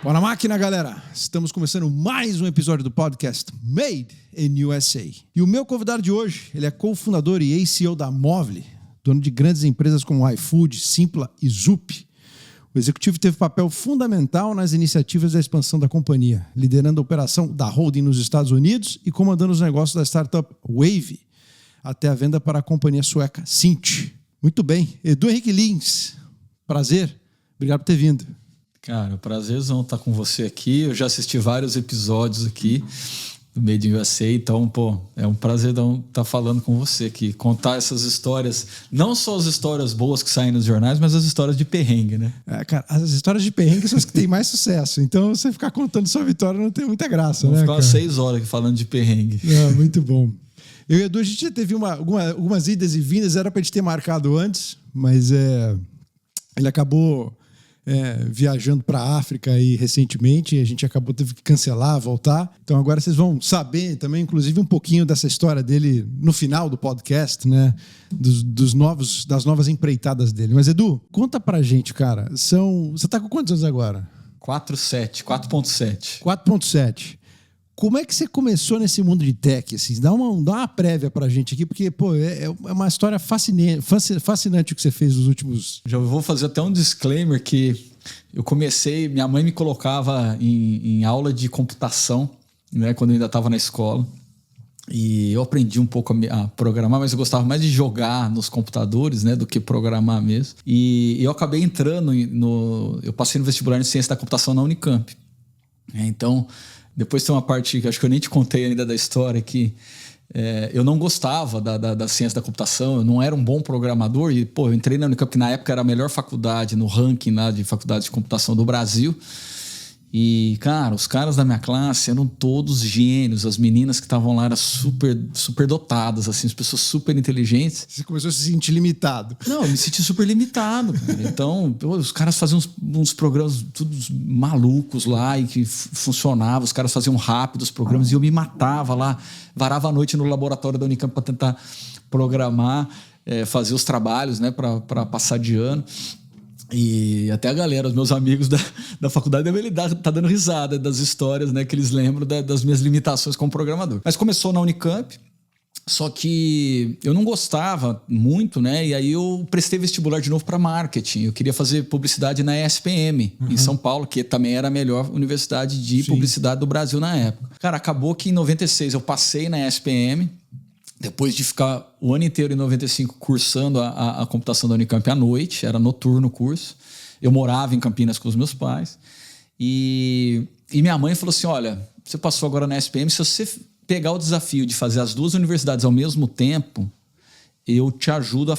Bora máquina, galera! Estamos começando mais um episódio do podcast Made in USA. E o meu convidado de hoje, ele é cofundador e CEO da Movile, dono de grandes empresas como iFood, Simpla e Zup. O executivo teve papel fundamental nas iniciativas da expansão da companhia, liderando a operação da holding nos Estados Unidos e comandando os negócios da startup Wave, até a venda para a companhia sueca Cint. Muito bem. Edu Henrique Lins, prazer. Obrigado por ter vindo. Cara, prazerzão estar com você aqui. Eu já assisti vários episódios aqui do Made in USA, então, é um prazer estar falando com você aqui. Contar essas histórias, não só as histórias boas que saem nos jornais, mas as histórias de perrengue, né? Cara, as histórias de perrengue são as que têm mais sucesso. Então, você ficar contando sua vitória não tem muita graça, Vamos né, ficar umas 6 horas aqui falando de perrengue. Muito bom. Eu e Edu, a gente já teve algumas idas e vindas, era para a gente ter marcado antes, mas ele acabou viajando para a África aí recentemente, e a gente teve que cancelar, voltar. Então agora vocês vão saber também, inclusive, um pouquinho dessa história dele no final do podcast, né? Das novas empreitadas dele. Mas, Edu, conta pra gente, cara. Você tá com quantos anos agora? 4.7. 4.7. Como é que você começou nesse mundo de tech? Assim? Dá uma prévia pra gente aqui, porque é uma história fascinante o que você fez nos últimos... Já vou fazer até um disclaimer que eu comecei... Minha mãe me colocava em aula de computação, né, quando eu ainda estava na escola. E eu aprendi um pouco a programar, mas eu gostava mais de jogar nos computadores, né, do que programar mesmo. E eu acabei entrando Eu passei no vestibular em Ciência da Computação na Unicamp. Então... Depois tem uma parte que acho que eu nem te contei ainda da história, que eu não gostava da ciência da computação, eu não era um bom programador e eu entrei na Unicamp, que na época era a melhor faculdade no ranking lá de faculdades de computação do Brasil. E, cara, os caras da minha classe eram todos gênios. As meninas que estavam lá eram super, super dotadas, assim, as pessoas super inteligentes. Você começou a se sentir limitado. Não, eu me senti super limitado, cara. Então, os caras faziam uns programas todos malucos lá e que funcionavam. Os caras faziam rápido os programas e eu me matava lá. Varava a noite no laboratório da Unicamp para tentar programar, fazer os trabalhos, né, para passar de ano. E até a galera, os meus amigos da faculdade devem tá dando risada das histórias, né, que eles lembram das minhas limitações como programador. Mas começou na Unicamp, só que eu não gostava muito, né? E aí eu prestei vestibular de novo para marketing. Eu queria fazer publicidade na ESPM, em São Paulo, que também era a melhor universidade de publicidade do Brasil na época. Cara, acabou que em 96 eu passei na ESPM. Depois de ficar o ano inteiro em 95 cursando a computação da Unicamp à noite, era noturno o curso. Eu morava em Campinas com os meus pais. E minha mãe falou assim, olha, você passou agora na SPM, se você pegar o desafio de fazer as duas universidades ao mesmo tempo, eu te ajudo a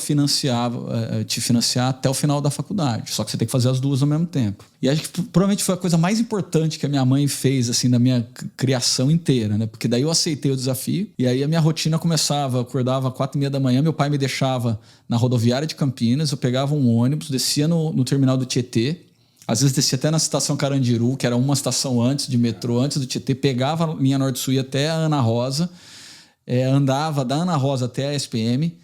te financiar até o final da faculdade. Só que você tem que fazer as duas ao mesmo tempo. E acho que provavelmente foi a coisa mais importante que a minha mãe fez, assim, na minha criação inteira, né? Porque daí eu aceitei o desafio e aí a minha rotina começava, eu acordava às 4h30 da manhã, meu pai me deixava na rodoviária de Campinas, eu pegava um ônibus, descia no terminal do Tietê, às vezes descia até na estação Carandiru, que era uma estação antes de metrô, antes do Tietê, pegava a linha Norte-Sul até a Ana Rosa, andava da Ana Rosa até a SPM,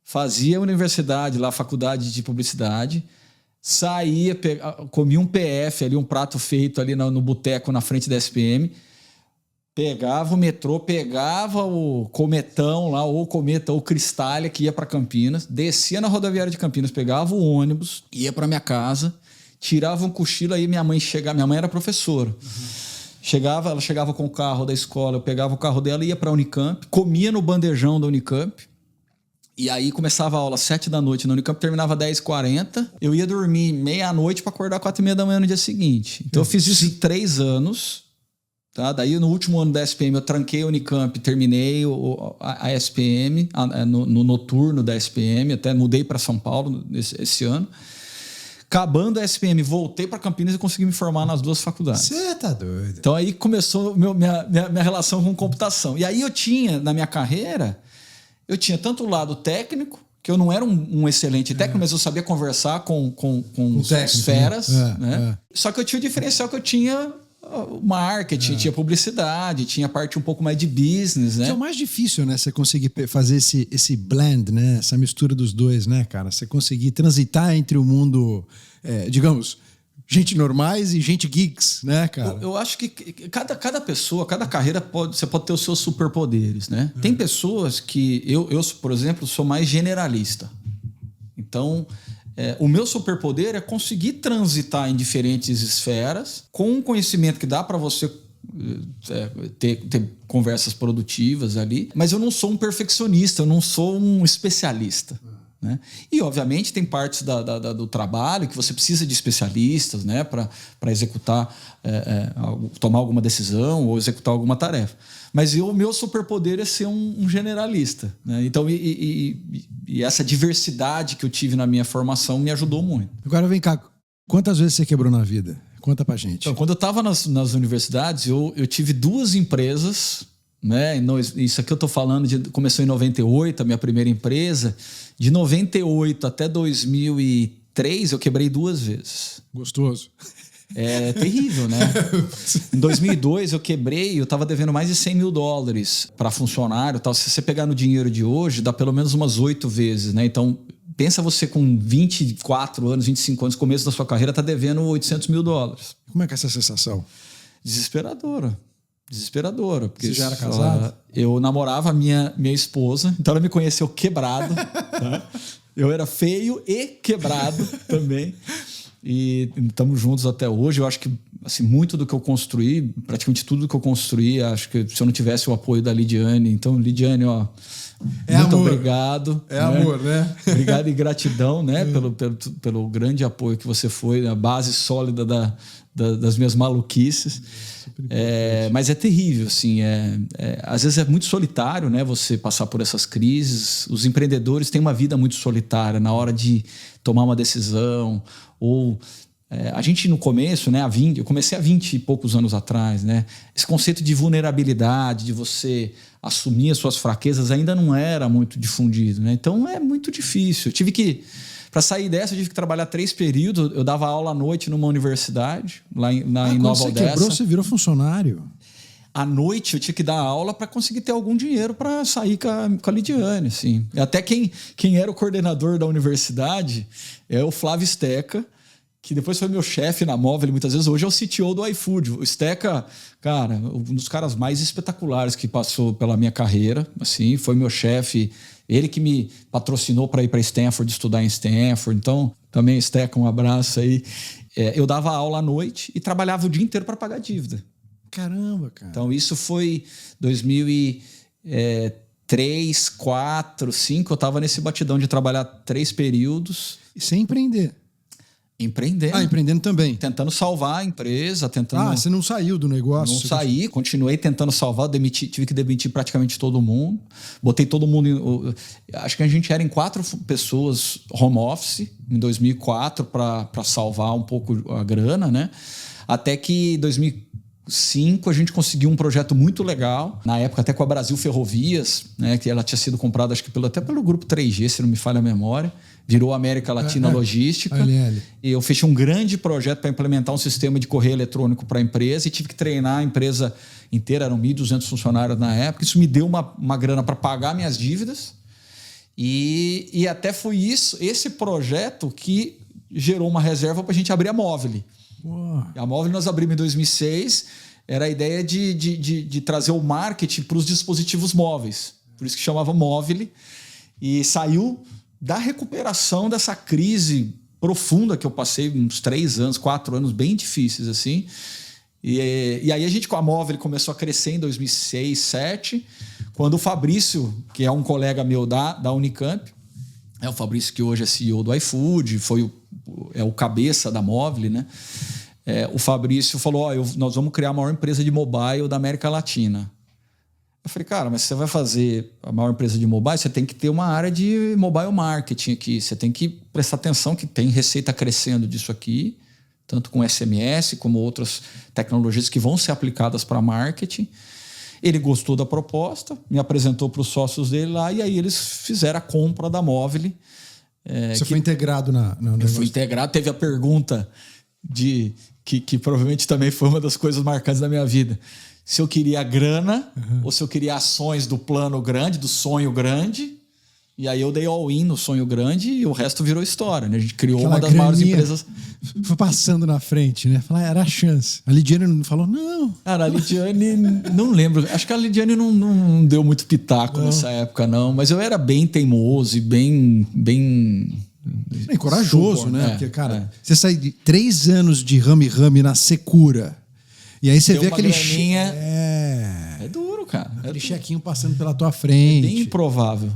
fazia a universidade lá, faculdade de publicidade, saía, comia um PF ali, um prato feito ali no boteco na frente da SPM, pegava o metrô, pegava o Cometão lá, ou Cometa, ou Cristália, que ia para Campinas, descia na rodoviária de Campinas, pegava o ônibus, ia para minha casa, tirava um cochilo, aí minha mãe era professora. Ela chegava com o carro da escola, eu pegava o carro dela, ia para a Unicamp, comia no bandejão da Unicamp. E aí começava a aula às 7 da noite na Unicamp, terminava 10h40. Eu ia dormir meia-noite para acordar 4h30 da manhã no dia seguinte. Então eu fiz isso em 3 anos. Tá? Daí no último ano da SPM eu tranquei a Unicamp, terminei a SPM, no noturno da SPM, até mudei para São Paulo esse ano. Acabando a SPM, voltei para Campinas e consegui me formar nas duas faculdades. Você tá doido. Então aí começou minha relação com computação. E aí eu tinha, na minha carreira... Eu tinha tanto o lado técnico, que eu não era um excelente técnico, mas eu sabia conversar com as feras. Né? Só que eu tinha o diferencial que eu tinha marketing, tinha publicidade, tinha parte um pouco mais de business. Né? Que é o mais difícil, né? Você conseguir fazer esse blend, né? Essa mistura dos dois, né, cara? Você conseguir transitar entre o mundo, digamos... gente normais e gente geeks, né, cara? Eu acho que cada pessoa, cada carreira, você pode ter os seus superpoderes, né? Tem pessoas que... Eu, por exemplo, sou mais generalista. Então, o meu superpoder é conseguir transitar em diferentes esferas com um conhecimento que dá para você ter conversas produtivas ali. Mas eu não sou um perfeccionista, eu não sou um especialista. Né? E, obviamente, tem partes do trabalho que você precisa de especialistas, né, para executar, tomar alguma decisão ou executar alguma tarefa. Mas o meu superpoder é ser um generalista. Né? Então, essa diversidade que eu tive na minha formação me ajudou muito. Agora, vem cá, quantas vezes você quebrou na vida? Conta pra gente. Então, quando eu estava nas universidades, eu tive 2 empresas... Né? Isso aqui eu estou falando começou em 98, a minha primeira empresa. De 98 até 2003 eu quebrei 2 vezes. Gostoso. É terrível, né? Em 2002 eu quebrei, eu estava devendo mais de $100 mil para funcionário, tal. Se você pegar no dinheiro de hoje, dá pelo menos umas 8 vezes, né? Então pensa você com 24 anos, 25 anos, começo da sua carreira, tá devendo $800 mil. Como é que é essa sensação? Desesperadora, porque você já era casado? Eu namorava a minha esposa, então ela me conheceu quebrado. Tá? Eu era feio e quebrado também. E estamos juntos até hoje. Eu acho que assim, muito do que eu construí, praticamente tudo que eu construí, acho que se eu não tivesse o apoio da Lidiane, então Lidiane, ó, muito amor. Obrigado. É, né? Amor, né? Obrigado e gratidão, né? Pelo grande apoio que você foi, a base sólida das minhas maluquices. Mas é terrível, assim. Às vezes é muito solitário, né? Você passar por essas crises. Os empreendedores têm uma vida muito solitária na hora de tomar uma decisão. Ou a gente no começo, né? Eu comecei há 20 e poucos anos atrás, né? Esse conceito de vulnerabilidade, de você assumir as suas fraquezas, ainda não era muito difundido, né? Então é muito difícil. Para sair dessa, eu tive que trabalhar 3 períodos. Eu dava aula à noite numa universidade, lá em Nova Odessa. Quando você quebrou, você virou funcionário? À noite, eu tinha que dar aula para conseguir ter algum dinheiro para sair com a Lidiane. Assim. Até quem era o coordenador da universidade é o Flávio Steca, que depois foi meu chefe na Móvel muitas vezes. Hoje é o CTO do iFood. O Steca, cara, um dos caras mais espetaculares que passou pela minha carreira. Assim, foi meu chefe. Ele que me patrocinou para ir para Stanford, estudar em Stanford. Então, também, Steca, um abraço aí. Eu dava aula à noite e trabalhava o dia inteiro para pagar dívida. Caramba, cara. Então, isso foi 2003, 2004, 2005. Eu estava nesse batidão de trabalhar 3 períodos. E sem empreender? Empreendendo. Empreendendo também. Tentando salvar a empresa, você não saiu do negócio? Não saí, continuei tentando salvar, tive que demitir praticamente todo mundo. Botei todo mundo... Acho que a gente era em 4 pessoas home office em 2004 para salvar um pouco a grana, né? Até que em 2005 a gente conseguiu um projeto muito legal, na época até com a Brasil Ferrovias, né? Que ela tinha sido comprada acho que até pelo grupo 3G, se não me falha a memória. Virou América Latina Logística. E eu fechei um grande projeto para implementar um sistema de correio eletrônico para a empresa e tive que treinar a empresa inteira, eram 1.200 funcionários na época. Isso me deu uma grana para pagar minhas dívidas e até foi esse projeto que gerou uma reserva para a gente abrir a Móvel. A Móvel nós abrimos em 2006, era a ideia de trazer o marketing para os dispositivos móveis, por isso que chamava Móvel, e saiu da recuperação dessa crise profunda que eu passei uns 3 anos, 4 anos bem difíceis assim. E aí a gente com a Móvel começou a crescer em 2006, 2007, quando o Fabrício, que é um colega meu da Unicamp, o Fabrício que hoje é CEO do iFood, é o cabeça da Móvel, né? O Fabrício falou, nós vamos criar a maior empresa de mobile da América Latina. Eu falei, cara, mas você vai fazer a maior empresa de mobile, você tem que ter uma área de mobile marketing aqui. Você tem que prestar atenção que tem receita crescendo disso aqui, tanto com SMS como outras tecnologias que vão ser aplicadas para marketing. Ele gostou da proposta, me apresentou para os sócios dele lá e aí eles fizeram a compra da Móvel. Você foi integrado na Eu fui integrado. Teve a pergunta que provavelmente também foi uma das coisas marcantes da minha vida. Se eu queria grana ou se eu queria ações do plano grande, do sonho grande, E aí eu dei all-in no sonho grande e o resto virou história, né? A gente criou Aquela uma das maiores graninha empresas. Foi passando na frente, né? Falar, era a chance. A Lidiane não falou, não. Cara, a Lidiane, não lembro. Acho que a Lidiane não deu muito pitaco nessa época, não. Mas eu era bem teimoso e bem corajoso, super, né? Porque, cara, você sai de 3 anos de rame-rame na secura. E aí você Deu vê uma aquele graninha. É duro, cara. aquele chequinho passando pela tua frente. Bem improvável.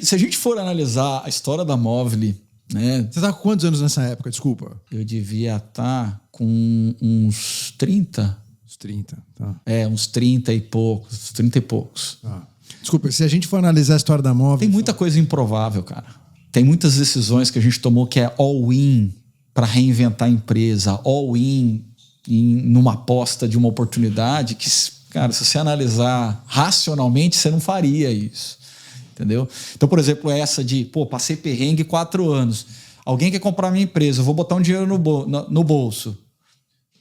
Se a gente for analisar a história da Móvel, né? Você tá com quantos anos nessa época? Desculpa. Eu devia estar com uns 30. Uns 30, tá. Uns 30 e poucos. 30 e poucos. Tá. Desculpa, se a gente for analisar a história da Móvel... Tem muita coisa improvável, cara. Tem muitas decisões que a gente tomou que é all-in para reinventar a empresa, all-in numa aposta de uma oportunidade que, cara, se você analisar racionalmente, você não faria isso. Entendeu? Então, por exemplo, essa de, passei perrengue 4 anos. Alguém quer comprar minha empresa, eu vou botar um dinheiro no bolso.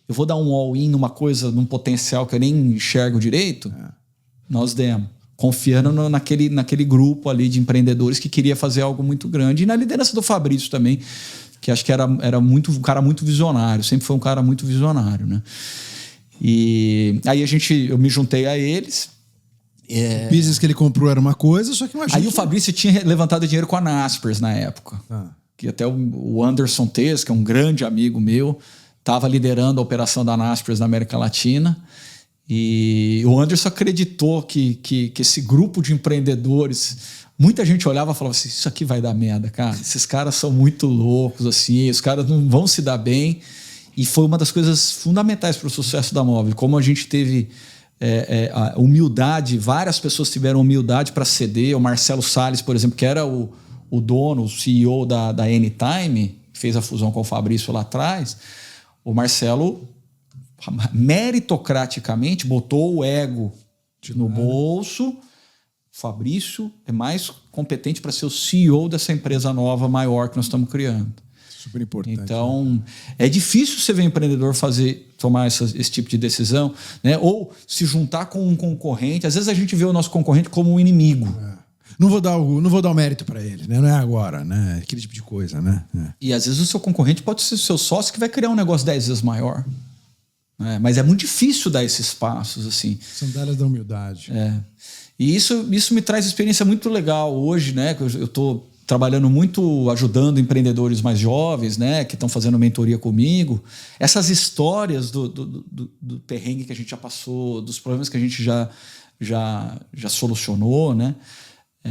Eu vou dar um all-in numa coisa, num potencial que eu nem enxergo direito? Nós demos. Confiando naquele grupo ali de empreendedores que queria fazer algo muito grande. E na liderança do Fabrício também, que acho que era um cara muito visionário. Sempre foi um cara muito visionário, né? E aí eu me juntei a eles. O business que ele comprou era uma coisa, só que imagina. Aí o Fabrício tinha levantado dinheiro com a Naspers na época. Que até o Anderson Tez, que é um grande amigo meu, estava liderando a operação da Naspers na América Latina. E o Anderson acreditou que esse grupo de empreendedores, muita gente olhava e falava assim, isso aqui vai dar merda, cara. Esses caras são muito loucos, assim, os caras não vão se dar bem. E foi uma das coisas fundamentais para o sucesso da Móvel. Como a gente teve a humildade, várias pessoas tiveram humildade para ceder. O Marcelo Salles, por exemplo, que era o dono, o CEO da Anytime, que fez a fusão com o Fabrício lá atrás. O Marcelo meritocraticamente botou o ego no bolso. O Fabrício é mais competente para ser o CEO dessa empresa nova, maior que nós estamos criando. Super importante. Então, é difícil você ver um empreendedor tomar esse tipo de decisão, né? Ou se juntar com um concorrente. Às vezes a gente vê o nosso concorrente como um inimigo. Não vou dar o mérito para ele, né? Não é agora, né? Aquele tipo de coisa, né? E às vezes o seu concorrente pode ser o seu sócio que vai criar um negócio 10 vezes maior. Mas é muito difícil dar esses passos, assim. Sandálias da humildade. E isso me traz experiência muito legal hoje, né? Eu estou trabalhando muito, ajudando empreendedores mais jovens, né? Que estão fazendo mentoria comigo. Essas histórias do perrengue que a gente já passou, dos problemas que a gente já solucionou, né?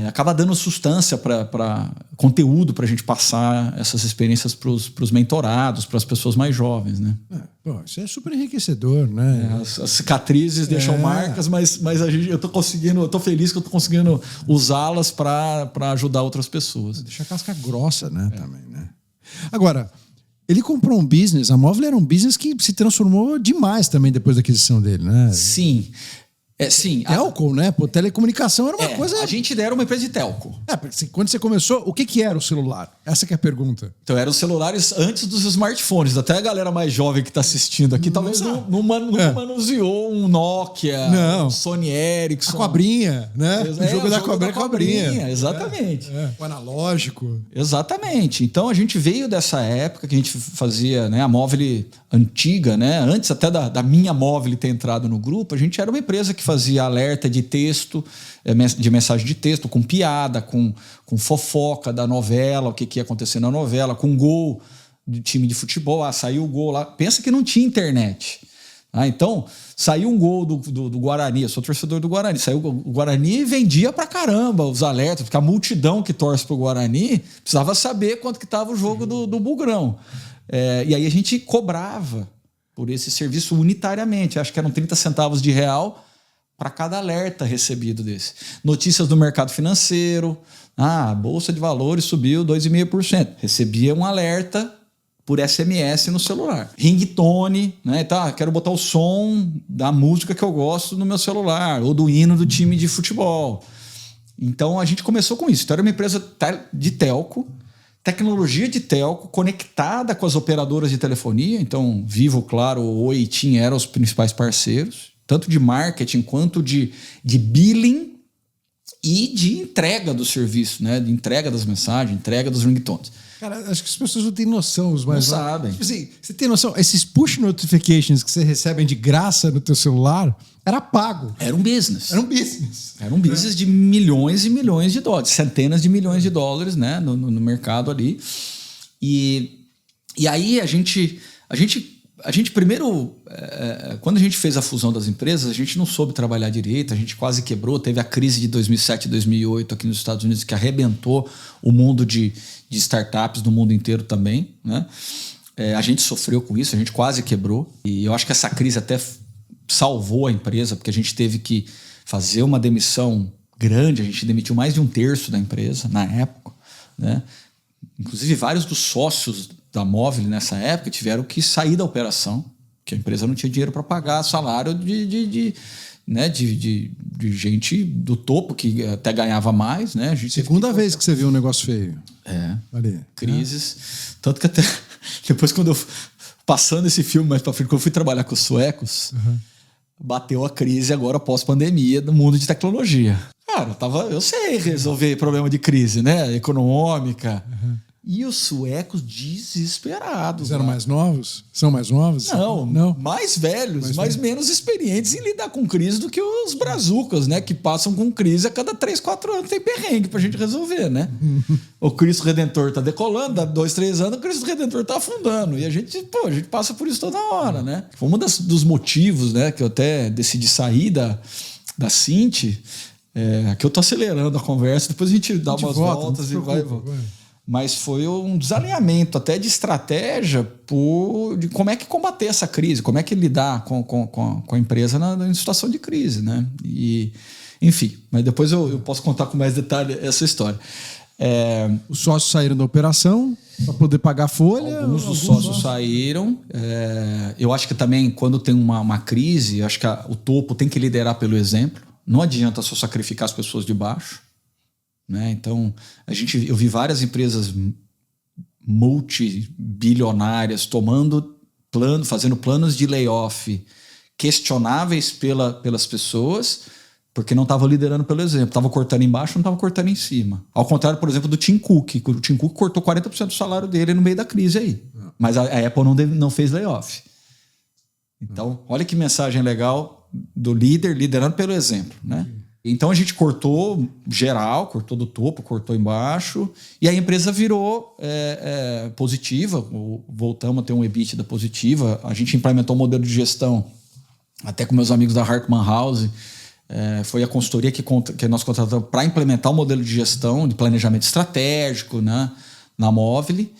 Acaba dando substância para conteúdo para a gente passar essas experiências para os mentorados, para as pessoas mais jovens, né? Isso é super enriquecedor, né? As cicatrizes deixam marcas, mas eu tô feliz que eu tô conseguindo usá-las para ajudar outras pessoas. Deixa a casca grossa, né? Também, né? Agora, ele comprou um business, a Móvel era um business que se transformou demais também depois da aquisição dele, né? Sim. Sim. Telco, né? Pô, telecomunicação era uma coisa... A gente era uma empresa de telco. Porque quando você começou, o que era o celular? Essa que é a pergunta. Então, eram os celulares antes dos smartphones. Até a galera mais jovem que está assistindo aqui talvez nunca manuseou um Nokia, um Sony Ericsson. A cobrinha, né? O jogo da cobrinha. Exatamente. O analógico. Exatamente. Então, a gente veio dessa época que a gente fazia, né, a Móvel antiga, né? Antes até da minha Móvel ter entrado no grupo, a gente era uma empresa que fazia alerta de texto, de mensagem de texto, com piada, com fofoca da novela, o que ia acontecer na novela, com gol do time de futebol. Saiu o gol lá. Pensa que não tinha internet. Então, saiu um gol do Guarani, eu sou torcedor do Guarani, saiu o Guarani e vendia pra caramba os alertas, porque a multidão que torce pro Guarani precisava saber quanto que estava o jogo do Bugrão. E aí a gente cobrava por esse serviço unitariamente, acho que eram 30 centavos de real para cada alerta recebido desse. Notícias do mercado financeiro, a Bolsa de Valores subiu 2,5%. Recebia um alerta por SMS no celular. Ringtone, né? Quero botar o som da música que eu gosto no meu celular, ou do hino do time de futebol. Então a gente começou com isso. Então era uma empresa de telco, tecnologia de telco, conectada com as operadoras de telefonia. Então Vivo, Claro, Oi e TIM eram os principais parceiros, tanto de marketing quanto de billing e de entrega do serviço, né? De entrega das mensagens, entrega dos ringtones. Cara, acho que as pessoas não têm noção. Os mais Não sabem. Tipo assim, você tem noção? Esses push notifications que você recebe de graça no teu celular, era pago. Era um business. Era um business. Era um business de milhões e milhões de dólares. Centenas de milhões de dólares, né? No mercado ali. E aí a gente primeiro, quando a gente fez a fusão das empresas, a gente não soube trabalhar direito, a gente quase quebrou. Teve a crise de 2007 e 2008 aqui nos Estados Unidos, que arrebentou o mundo de startups no mundo inteiro também, né? A gente sofreu com isso, a gente quase quebrou. E eu acho que essa crise até salvou a empresa, porque a gente teve que fazer uma demissão grande, a gente demitiu mais de 1/3 da empresa na época, né? Inclusive vários dos sócios da Movile nessa época tiveram que sair da operação, que a empresa não tinha dinheiro para pagar salário de gente do topo que até ganhava mais, né? Segunda vez que você viu um negócio feio. Ali. Crises. Tanto que até depois, quando eu passando esse filme mais para frente, quando eu fui trabalhar com os suecos, bateu a crise agora pós-pandemia do mundo de tecnologia. Cara, eu sei resolver problema de crise, né? Econômica. E os suecos desesperados. Eles eram mais novos? São mais novos? Não. Mais velhos, mas menos experientes em lidar com crise do que os brazucas, né? Que passam com crise a cada 3, 4 anos. Tem perrengue pra gente resolver, né? O Cristo Redentor tá decolando, dá 2, 3 anos, o Cristo Redentor tá afundando. E a gente passa por isso toda hora, né? Foi um dos motivos, né? Que eu até decidi sair da Cinti. Que eu tô acelerando a conversa, depois a gente dá umas voltas e vai. Mas foi um desalinhamento até de estratégia de como é que combater essa crise, como é que lidar com a empresa em situação de crise, né? E, enfim, mas depois eu posso contar com mais detalhe essa história. Os sócios saíram da operação para poder pagar a folha? Alguns dos sócios saíram. Eu acho que também quando tem uma crise, eu acho que o topo tem que liderar pelo exemplo. Não adianta só sacrificar as pessoas de baixo. Né? Então, eu vi várias empresas multibilionárias fazendo planos de layoff questionáveis pelas pessoas, porque não estavam liderando pelo exemplo. Estavam cortando embaixo, não estavam cortando em cima. Ao contrário, por exemplo, do Tim Cook. O Tim Cook cortou 40% do salário dele no meio da crise aí. Mas a Apple não fez layoff. Então, olha que mensagem legal do líder liderando pelo exemplo, né? Então a gente cortou geral, cortou do topo, cortou embaixo, e a empresa virou positiva, voltamos a ter um EBITDA positiva. A gente implementou um modelo de gestão, até com meus amigos da Hartman House, foi a consultoria que nós contratamos para implementar o modelo de gestão, de planejamento estratégico, né, na Movile.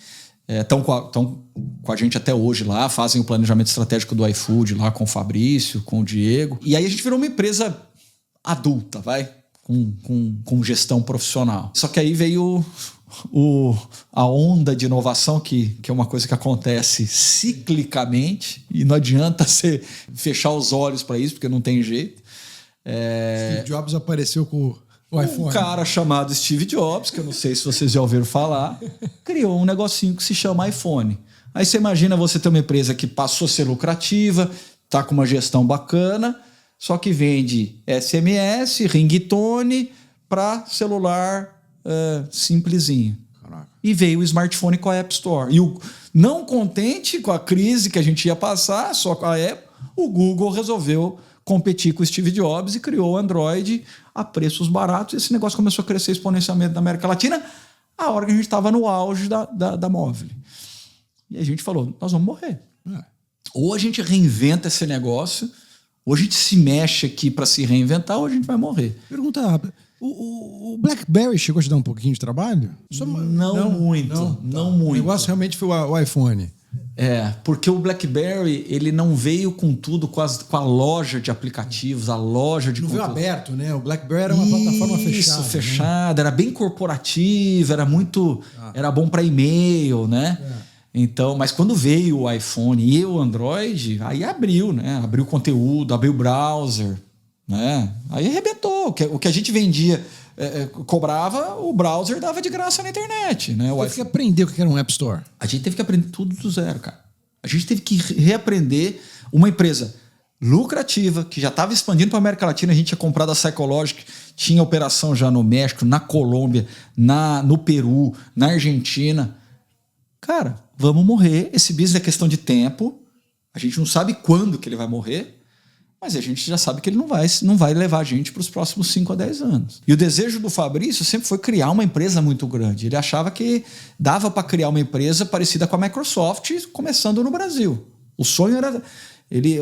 Estão com a gente até hoje lá, fazem o planejamento estratégico do iFood lá com o Fabrício, com o Diego. E aí a gente virou uma empresa adulta, com gestão profissional. Só que aí veio a onda de inovação, que é uma coisa que acontece ciclicamente, e não adianta você fechar os olhos para isso, porque não tem jeito. Steve Jobs apareceu com o iPhone. Um cara chamado Steve Jobs, que eu não sei se vocês já ouviram falar, criou um negocinho que se chama iPhone. Aí você imagina você ter uma empresa que passou a ser lucrativa, está com uma gestão bacana, só que vende SMS, ringtone para celular simplesinho. Caraca. E veio o smartphone com a App Store. E não contente com a crise que a gente ia passar, só com a Apple, o Google resolveu competir com o Steve Jobs e criou o Android a preços baratos. E esse negócio começou a crescer exponencialmente na América Latina, a hora que a gente estava no auge da Movile. E a gente falou, nós vamos morrer. Ou a gente reinventa esse negócio, ou a gente se mexe aqui para se reinventar, ou a gente vai morrer. Pergunta rápida. O BlackBerry chegou a te dar um pouquinho de trabalho? Não muito. O negócio realmente foi o iPhone. Porque o BlackBerry ele não veio com tudo, com a loja de aplicativos, a loja de conteúdo. Não veio aberto, né? O BlackBerry era uma plataforma fechada. Isso, fechada. Né? Era bem corporativa, era muito... Era bom para e-mail, né? Então, mas quando veio o iPhone e o Android, aí abriu, né? Abriu conteúdo, abriu o browser, né? Aí arrebentou. O que a gente vendia, cobrava, o browser dava de graça na internet, né? Teve que aprender o que era um App Store. A gente teve que aprender tudo do zero, cara. A gente teve que reaprender uma empresa lucrativa, que já estava expandindo para a América Latina. A gente tinha comprado a Psychologic, tinha operação já no México, na Colômbia, no Peru, na Argentina. Cara, vamos morrer. Esse business é questão de tempo. A gente não sabe quando que ele vai morrer, mas a gente já sabe que ele não vai levar a gente para os próximos 5 a 10 anos. E o desejo do Fabrício sempre foi criar uma empresa muito grande. Ele achava que dava para criar uma empresa parecida com a Microsoft, começando no Brasil. O sonho era...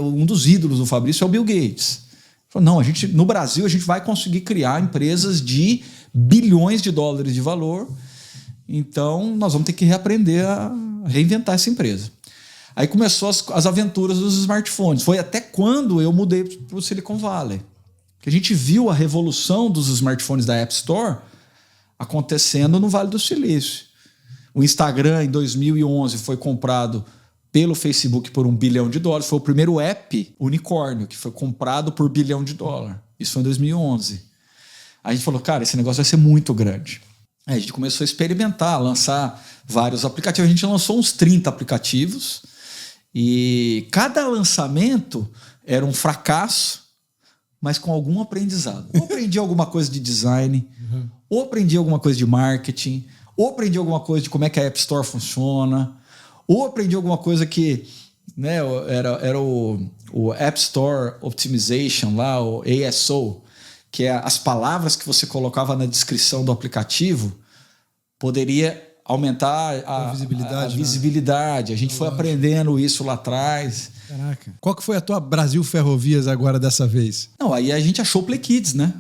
um dos ídolos do Fabrício é o Bill Gates. Ele falou, não, no Brasil a gente vai conseguir criar empresas de bilhões de dólares de valor, então nós vamos ter que reaprender a reinventar essa empresa. Aí começou as aventuras dos smartphones. Foi até quando eu mudei para o Silicon Valley. Que a gente viu a revolução dos smartphones da App Store acontecendo no Vale do Silício. O Instagram, em 2011, foi comprado pelo Facebook por $1 bilhão. Foi o primeiro app unicórnio que foi comprado por $1 bilhão. Isso foi em 2011. Aí a gente falou, cara, esse negócio vai ser muito grande. Aí a gente começou a experimentar, a lançar vários aplicativos. A gente lançou uns 30 aplicativos e cada lançamento era um fracasso, mas com algum aprendizado. Ou aprendi alguma coisa de design, ou aprendi alguma coisa de marketing, ou aprendi alguma coisa de como é que a App Store funciona, ou aprendi alguma coisa que, né, era o App Store Optimization, lá, o ASO, que é as palavras que você colocava na descrição do aplicativo, poderia aumentar a visibilidade. A gente foi aprendendo isso lá atrás. Caraca. Qual que foi a tua Brasil Ferrovias agora dessa vez? Não, aí a gente achou o Play Kids, né?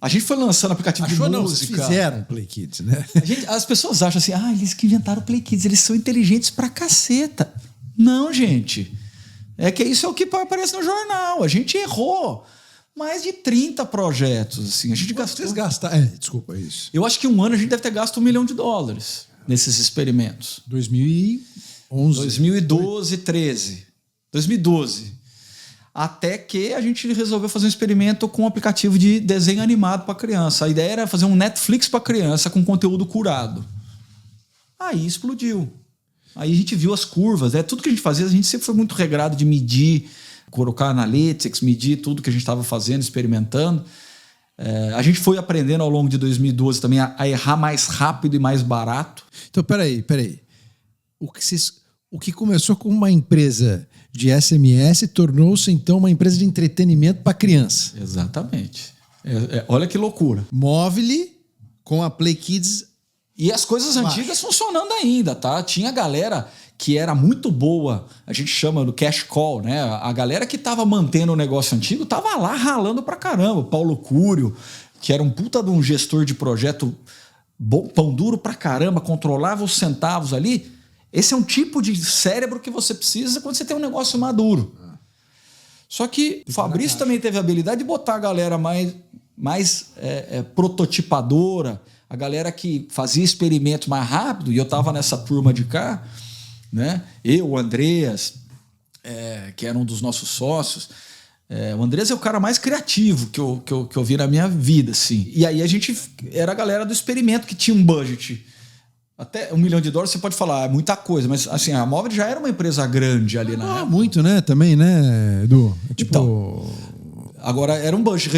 A gente foi lançando aplicativo de música. Não, vocês fizeram Play Kids, né? As pessoas acham assim, eles que inventaram o Play Kids, eles são inteligentes pra caceta. Não, gente. É que isso é o que aparece no jornal. A gente errou mais de 30 projetos. Assim. A gente gastou... Vocês gastaram... desculpa, isso. Eu acho que um ano a gente deve ter gasto $1 milhão nesses experimentos. 2011. 2012, 13. 2012. Até que a gente resolveu fazer um experimento com um aplicativo de desenho animado para criança. A ideia era fazer um Netflix para criança com conteúdo curado. Aí explodiu. Aí a gente viu as curvas. Tudo que a gente fazia, a gente sempre foi muito regrado de medir, colocar analytics, medir tudo que a gente estava fazendo, experimentando. A gente foi aprendendo ao longo de 2012 também a errar mais rápido e mais barato. Então, peraí. O que começou com uma empresa de SMS tornou-se, então, uma empresa de entretenimento para criança. Exatamente. Olha que loucura. Móvel com a Play Kids. E as coisas antigas funcionando ainda, tá? Tinha galera que era muito boa, a gente chama do cash call, né? A galera que tava mantendo o negócio antigo tava lá ralando pra caramba. O Paulo Cúrio, que era um puta de um gestor de projeto bom, pão duro pra caramba, controlava os centavos ali. Esse é um tipo de cérebro que você precisa quando você tem um negócio maduro. Só que o Fabrício também teve a habilidade de botar a galera mais prototipadora, a galera que fazia experimentos mais rápido, e eu estava nessa turma de cá, né? Eu, o Andreas, que era um dos nossos sócios. O Andreas é o cara mais criativo que eu vi na minha vida, assim. E aí a gente era a galera do experimento que tinha um budget. Até $1 milhão você pode falar, é muita coisa, mas assim, a Móvel já era uma empresa grande ali na época. Muito, né? Também, né, Edu? Então, agora era um budget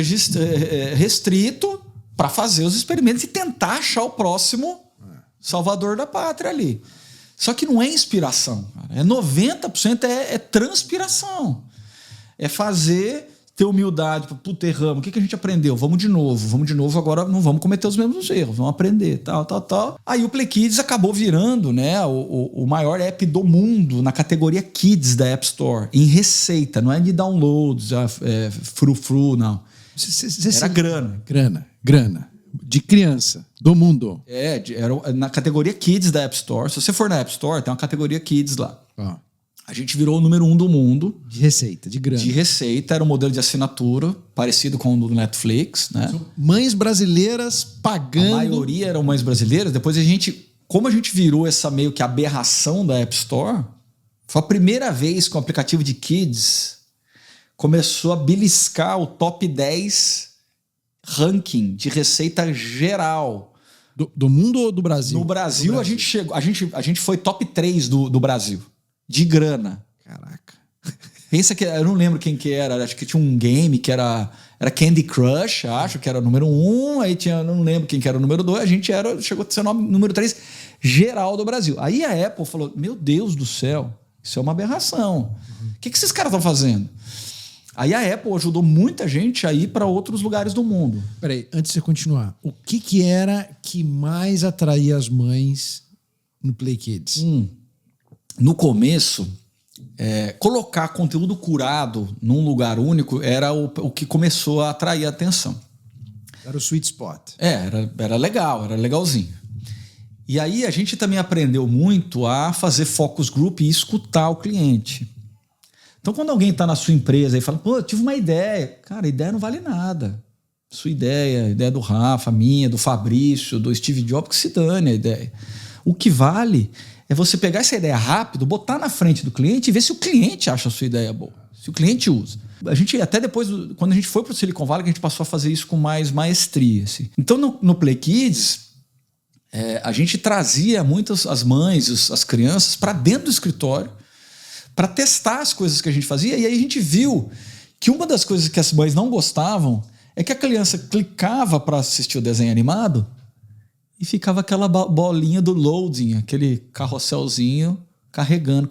restrito para fazer os experimentos e tentar achar o próximo salvador da pátria ali. Só que não é inspiração, cara. 90% é transpiração. É fazer, ter humildade, puta, erramos. O que a gente aprendeu? Vamos de novo, agora não vamos cometer os mesmos erros, vamos aprender, tal. Aí o Play Kids acabou virando, né, o maior app do mundo na categoria Kids da App Store, em receita, não é de downloads, frufru, não. Era Grana. De criança, do mundo. Era na categoria Kids da App Store. Se você for na App Store, tem uma categoria Kids lá. A gente virou o número 1 do mundo. De receita, de grana. De receita, era um modelo de assinatura, parecido com o do Netflix, né? Mães brasileiras pagando. A maioria eram mães brasileiras. Depois como a gente virou essa meio que aberração da App Store, foi a primeira vez que o aplicativo de Kids começou a beliscar o top 10 ranking de receita geral. Do mundo ou do Brasil? No Brasil, a gente chegou. A gente foi top 3 do Brasil. De grana. Caraca. Pensa que eu não lembro quem que era, acho que tinha um game que era Candy Crush, acho que era o número 1, aí tinha, não lembro quem que era o número 2, a gente chegou a ser o número 3 geral do Brasil. Aí a Apple falou: meu Deus do céu, isso é uma aberração. O que esses caras estão fazendo? Aí a Apple ajudou muita gente a ir para outros lugares do mundo. Peraí, antes de você continuar, o que era que mais atraía as mães no Play Kids? No começo, colocar conteúdo curado num lugar único era o que começou a atrair a atenção. Era o sweet spot. Era legal, era legalzinho. E aí a gente também aprendeu muito a fazer focus group e escutar o cliente. Então, quando alguém está na sua empresa e fala: pô, eu tive uma ideia. Cara, a ideia não vale nada. Sua ideia, a ideia do Rafa, minha, do Fabrício, do Steve Jobs, que se dane a ideia. O que vale é você pegar essa ideia rápido, botar na frente do cliente e ver se o cliente acha a sua ideia boa. Se o cliente usa. A gente, até depois, quando a gente foi para o Silicon Valley, que a gente passou a fazer isso com mais maestria. Assim. Então, no Play Kids, a gente trazia muitas as mães, as crianças, para dentro do escritório, para testar as coisas que a gente fazia. E aí a gente viu que uma das coisas que as mães não gostavam é que a criança clicava para assistir o desenho animado e ficava aquela bolinha do loading, aquele carrosselzinho carregando,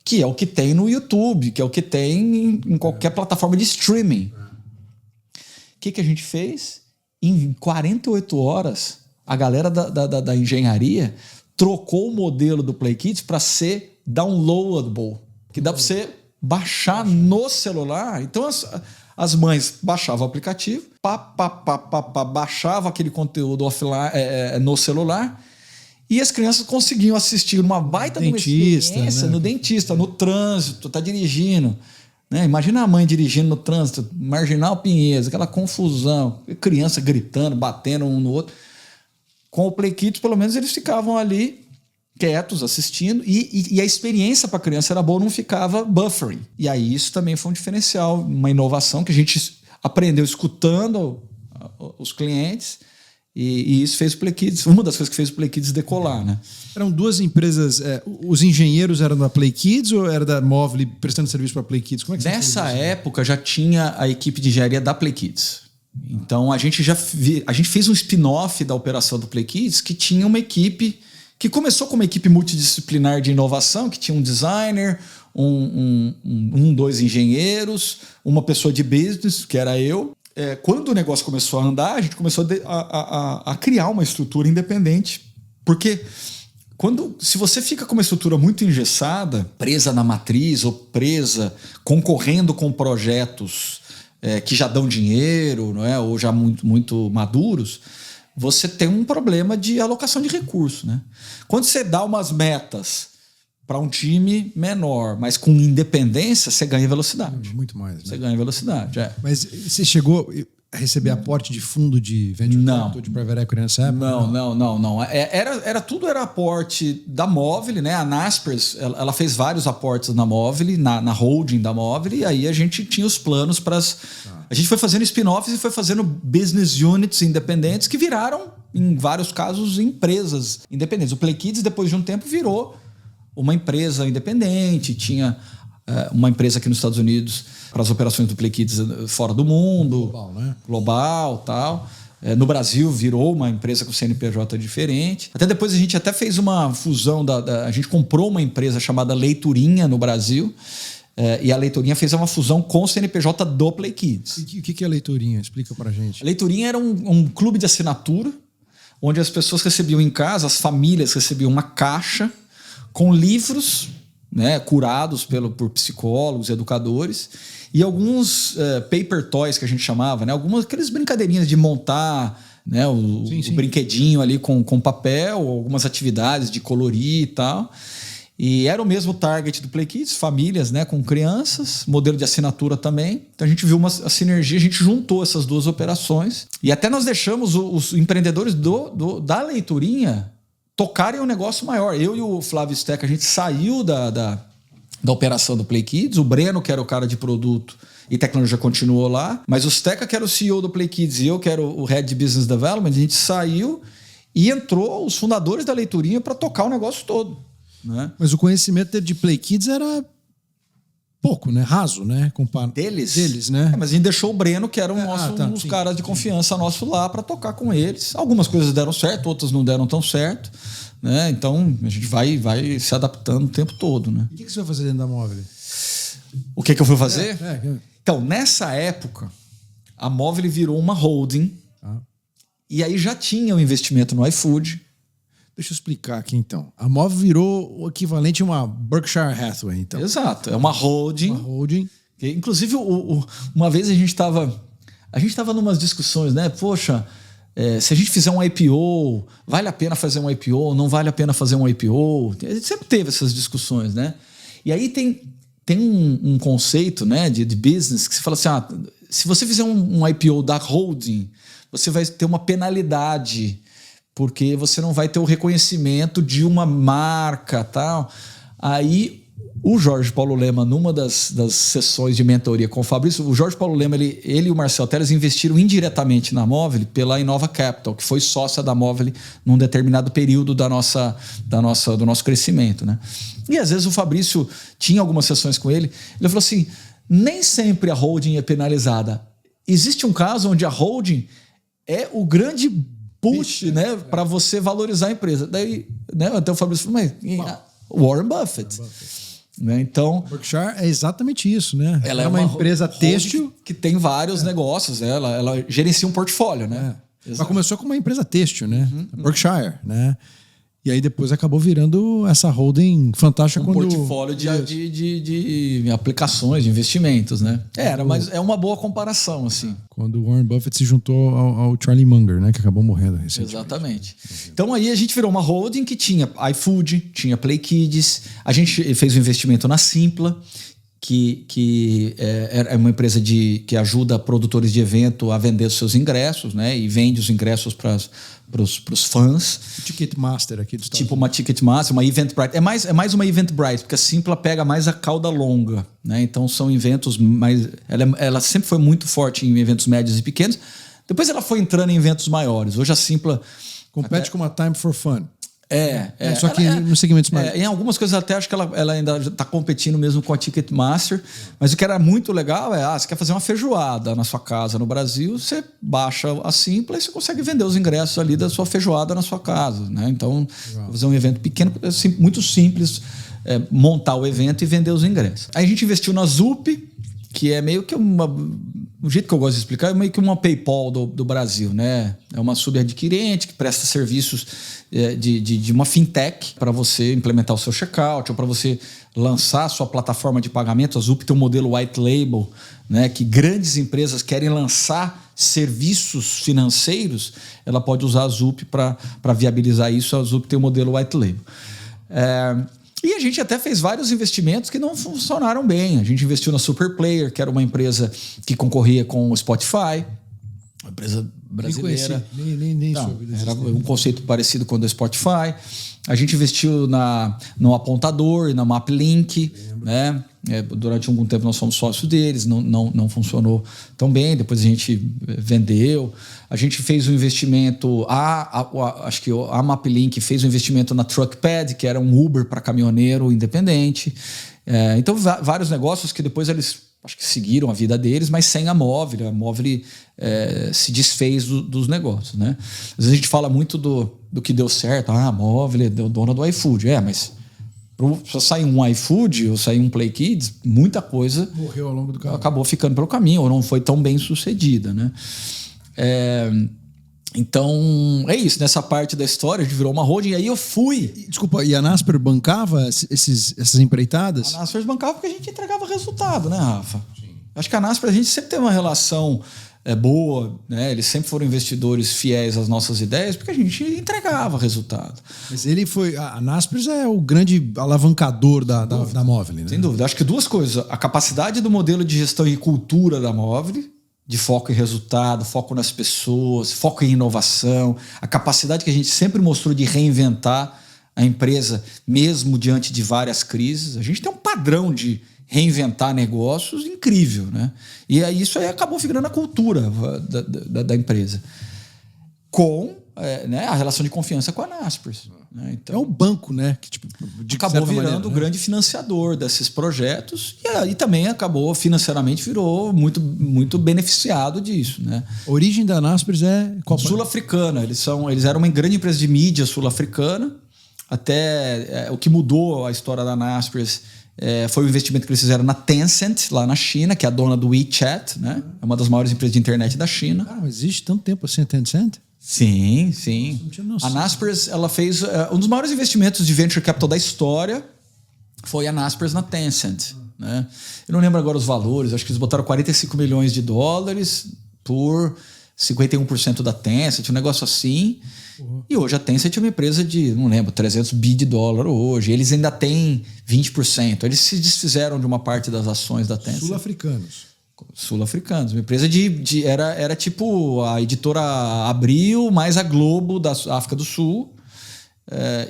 que é o que tem no YouTube, que é o que tem em qualquer plataforma de streaming. O que a gente fez? Em 48 horas, a galera da engenharia trocou o modelo do Play Kids para ser downloadable, que dá para você baixar no celular. Então as mães baixavam o aplicativo, baixavam aquele conteúdo offline, no celular, e as crianças conseguiam assistir uma baita experiência, né? No dentista, no trânsito, tá dirigindo. Né? Imagina a mãe dirigindo no trânsito, Marginal Pinheiros, aquela confusão, criança gritando, batendo um no outro. Com o Play Kids, pelo menos eles ficavam ali quietos, assistindo, e a experiência para a criança era boa, não ficava buffering. E aí isso também foi um diferencial, uma inovação que a gente aprendeu escutando os clientes, e isso fez o Play Kids, uma das coisas que fez o Play Kids decolar, né? Eram duas empresas, os engenheiros eram da Play Kids ou era da Movile prestando serviço para Play Kids? Como é que Nessa época já tinha a equipe de engenharia da Play Kids. Então a gente fez um spin-off da operação do Play Kids que tinha uma equipe que começou como uma equipe multidisciplinar de inovação, que tinha um designer, dois engenheiros, uma pessoa de business, que era eu. Quando o negócio começou a andar, a gente começou a criar uma estrutura independente. Porque se você fica com uma estrutura muito engessada, presa na matriz ou presa, concorrendo com projetos que já dão dinheiro, não é? Ou já muito maduros, você tem um problema de alocação de recursos, né? Quando você dá umas metas para um time menor, mas com independência, você ganha velocidade. Muito mais. Né? Você ganha velocidade, Mas você chegou a receber aporte de fundo de venture capital, de private equity nessa época? Não. Era aporte da Movile, né? A Naspers, ela fez vários aportes na Movile, na holding da Movile, e aí a gente tinha os planos para A gente foi fazendo spin-offs e foi fazendo business units independentes que viraram, em vários casos, empresas independentes. O Play Kids, depois de um tempo, virou uma empresa independente, tinha uma empresa aqui nos Estados Unidos para as operações do Play Kids fora do mundo. Global, né? Global, tal. No Brasil virou uma empresa com CNPJ diferente. Até depois a gente até fez uma fusão, a gente comprou uma empresa chamada Leiturinha no Brasil, e a Leiturinha fez uma fusão com o CNPJ do Play Kids. E o que é a Leiturinha? Explica pra gente. A Leiturinha era um clube de assinatura, onde as pessoas recebiam em casa, as famílias recebiam uma caixa com livros, né, curados por psicólogos, educadores, e alguns paper toys que a gente chamava, né, aquelas brincadeirinhas de montar, né, o brinquedinho ali com papel, algumas atividades de colorir e tal. E era o mesmo target do Play Kids, famílias, né, com crianças, modelo de assinatura também. Então a gente viu a sinergia, a gente juntou essas duas operações. E até nós deixamos os empreendedores da Leiturinha tocarem um negócio maior. Eu e o Flávio Steca, a gente saiu da operação do Play Kids. O Breno, que era o cara de produto e tecnologia, continuou lá. Mas o Steca, que era o CEO do Play Kids, e eu, que era o Head de Business Development, a gente saiu e entrou os fundadores da Leiturinha para tocar o negócio todo. Né? Mas o conhecimento de Play Kids era pouco, né? Raso, né? Deles, né? Mas a gente deixou o Breno, que era um dos caras de confiança nosso lá, para tocar com eles. Algumas coisas deram certo, outras não deram tão certo, né? Então a gente vai se adaptando o tempo todo, né? E o que você vai fazer dentro da Móvel? O que eu fui fazer? Então, nessa época, a Móvel virou uma holding. E aí já tinha o investimento no iFood. Deixa eu explicar aqui, então. A Móvel virou o equivalente a uma Berkshire Hathaway, então. Exato. É uma holding. Uma holding. Que, inclusive, uma vez a gente estava numas discussões, né? Poxa, se a gente fizer um IPO, vale a pena fazer um IPO? Não vale a pena fazer um IPO? A gente sempre teve essas discussões, né? E aí tem um conceito, né, de business que se fala assim, se você fizer um IPO da holding, você vai ter uma penalidade, porque você não vai ter o reconhecimento de uma marca, tal. Aí o Jorge Paulo Lema, numa das sessões de mentoria com o Fabrício, o Jorge Paulo Lema, ele e o Marcel Telles investiram indiretamente na Móvel pela Innova Capital, que foi sócia da Móvel num determinado período do nosso crescimento, né? E às vezes o Fabrício tinha algumas sessões com ele, ele falou assim, nem sempre a holding é penalizada. Existe um caso onde a holding é o grande push, né, para você valorizar a empresa. Daí, né, até o Fabrício falou, mas Warren Buffett. Né, então, Berkshire é exatamente isso, né? Ela é uma empresa têxtil que tem vários negócios, né? Ela gerencia um portfólio, né? Ela começou como uma empresa têxtil, né? Berkshire, né? E aí depois acabou virando essa holding fantástica. Portfólio de aplicações, de investimentos, né? Mas é uma boa comparação, assim. Quando o Warren Buffett se juntou ao Charlie Munger, né? Que acabou morrendo recentemente. Exatamente. Então aí a gente virou uma holding que tinha iFood, tinha Play Kids. A gente fez um investimento na Simpla, que é uma empresa que ajuda produtores de evento a vender os seus ingressos, né? E vende os ingressos para os fãs. Ticketmaster aqui do Tipo uma Ticketmaster, uma Eventbrite. É mais uma Eventbrite, porque a Simpla pega mais a cauda longa, né? Então são eventos mais... Ela sempre foi muito forte em eventos médios e pequenos. Depois ela foi entrando em eventos maiores. Hoje a Simpla... Compete com uma Time for Fun. Só que nos segmentos mais... em algumas coisas até acho que ela ainda está competindo mesmo com a Ticketmaster, mas o que era muito legal você quer fazer uma feijoada na sua casa no Brasil, você baixa a Simpla e você consegue vender os ingressos ali da sua feijoada na sua casa, né? Então, fazer um evento pequeno, muito simples, montar o evento e vender os ingressos. Aí a gente investiu na Zup, que é meio que o jeito que eu gosto de explicar é meio que uma PayPal do Brasil, né? É uma subadquirente que presta serviços de uma fintech para você implementar o seu checkout ou para você lançar a sua plataforma de pagamento. A Zup tem um modelo white label, né? Que grandes empresas querem lançar serviços financeiros, ela pode usar a Zup para viabilizar isso. A Zup tem o modelo white label. E a gente até fez vários investimentos que não funcionaram bem. A gente investiu na Superplayer, que era uma empresa que concorria com o Spotify, uma empresa brasileira. Nem era um conceito parecido com o do Spotify. A gente investiu no Apontador e na MapLink, né? Durante algum tempo nós fomos sócios deles, não funcionou tão bem, depois a gente vendeu. A gente fez um investimento, acho que a MapLink fez um investimento na Truckpad, que era um Uber para caminhoneiro independente. Então, vários negócios que depois eles acho que seguiram a vida deles, mas sem a Móvel. A Móvel se desfez dos negócios, né? Às vezes a gente fala muito do que deu certo. A Móvel é dona do iFood. Mas para sair um iFood ou sair um Play Kids, muita coisa morreu ao longo do caminho. Acabou ficando pelo caminho ou não foi tão bem sucedida, né? Então, é isso. Nessa parte da história, a gente virou uma holding e aí eu fui. Desculpa, e a Naspers bancava essas empreitadas? A Naspers bancava porque a gente entregava resultado, né, Rafa? Sim. Acho que a Naspers, a gente sempre teve uma relação boa, né? Eles sempre foram investidores fiéis às nossas ideias porque a gente entregava resultado. Mas ele foi... A Naspers é o grande alavancador da Móvel, né? Sem dúvida. Acho que duas coisas. A capacidade do modelo de gestão e cultura da Móvel, de foco em resultado, foco nas pessoas, foco em inovação, a capacidade que a gente sempre mostrou de reinventar a empresa, mesmo diante de várias crises. A gente tem um padrão de reinventar negócios incrível, né? E aí isso aí acabou virando a cultura da empresa. Com né, a relação de confiança com a Naspers. Né? Então, é um banco, né? Que, tipo, acabou virando o grande financiador desses projetos e também acabou financeiramente virou muito, muito beneficiado disso. Né? A origem da Naspers é sul-africana. Eles eram uma grande empresa de mídia sul-africana. Até o que mudou a história da Naspers foi o investimento que eles fizeram na Tencent, lá na China, que é a dona do WeChat, né? É uma das maiores empresas de internet da China. Cara, mas existe tanto tempo assim a Tencent? Sim, sim. A Naspers, ela fez um dos maiores investimentos de venture capital da história foi a Naspers na Tencent. Né? Eu não lembro agora os valores, acho que eles botaram $45 milhões por 51% da Tencent, um negócio assim. Uhum. E hoje a Tencent é uma empresa de, não lembro, $300 bilhões hoje. Eles ainda têm 20%. Eles se desfizeram de uma parte das ações da Tencent. Sul-africanos. Uma empresa era tipo a editora Abril mais a Globo da África do Sul.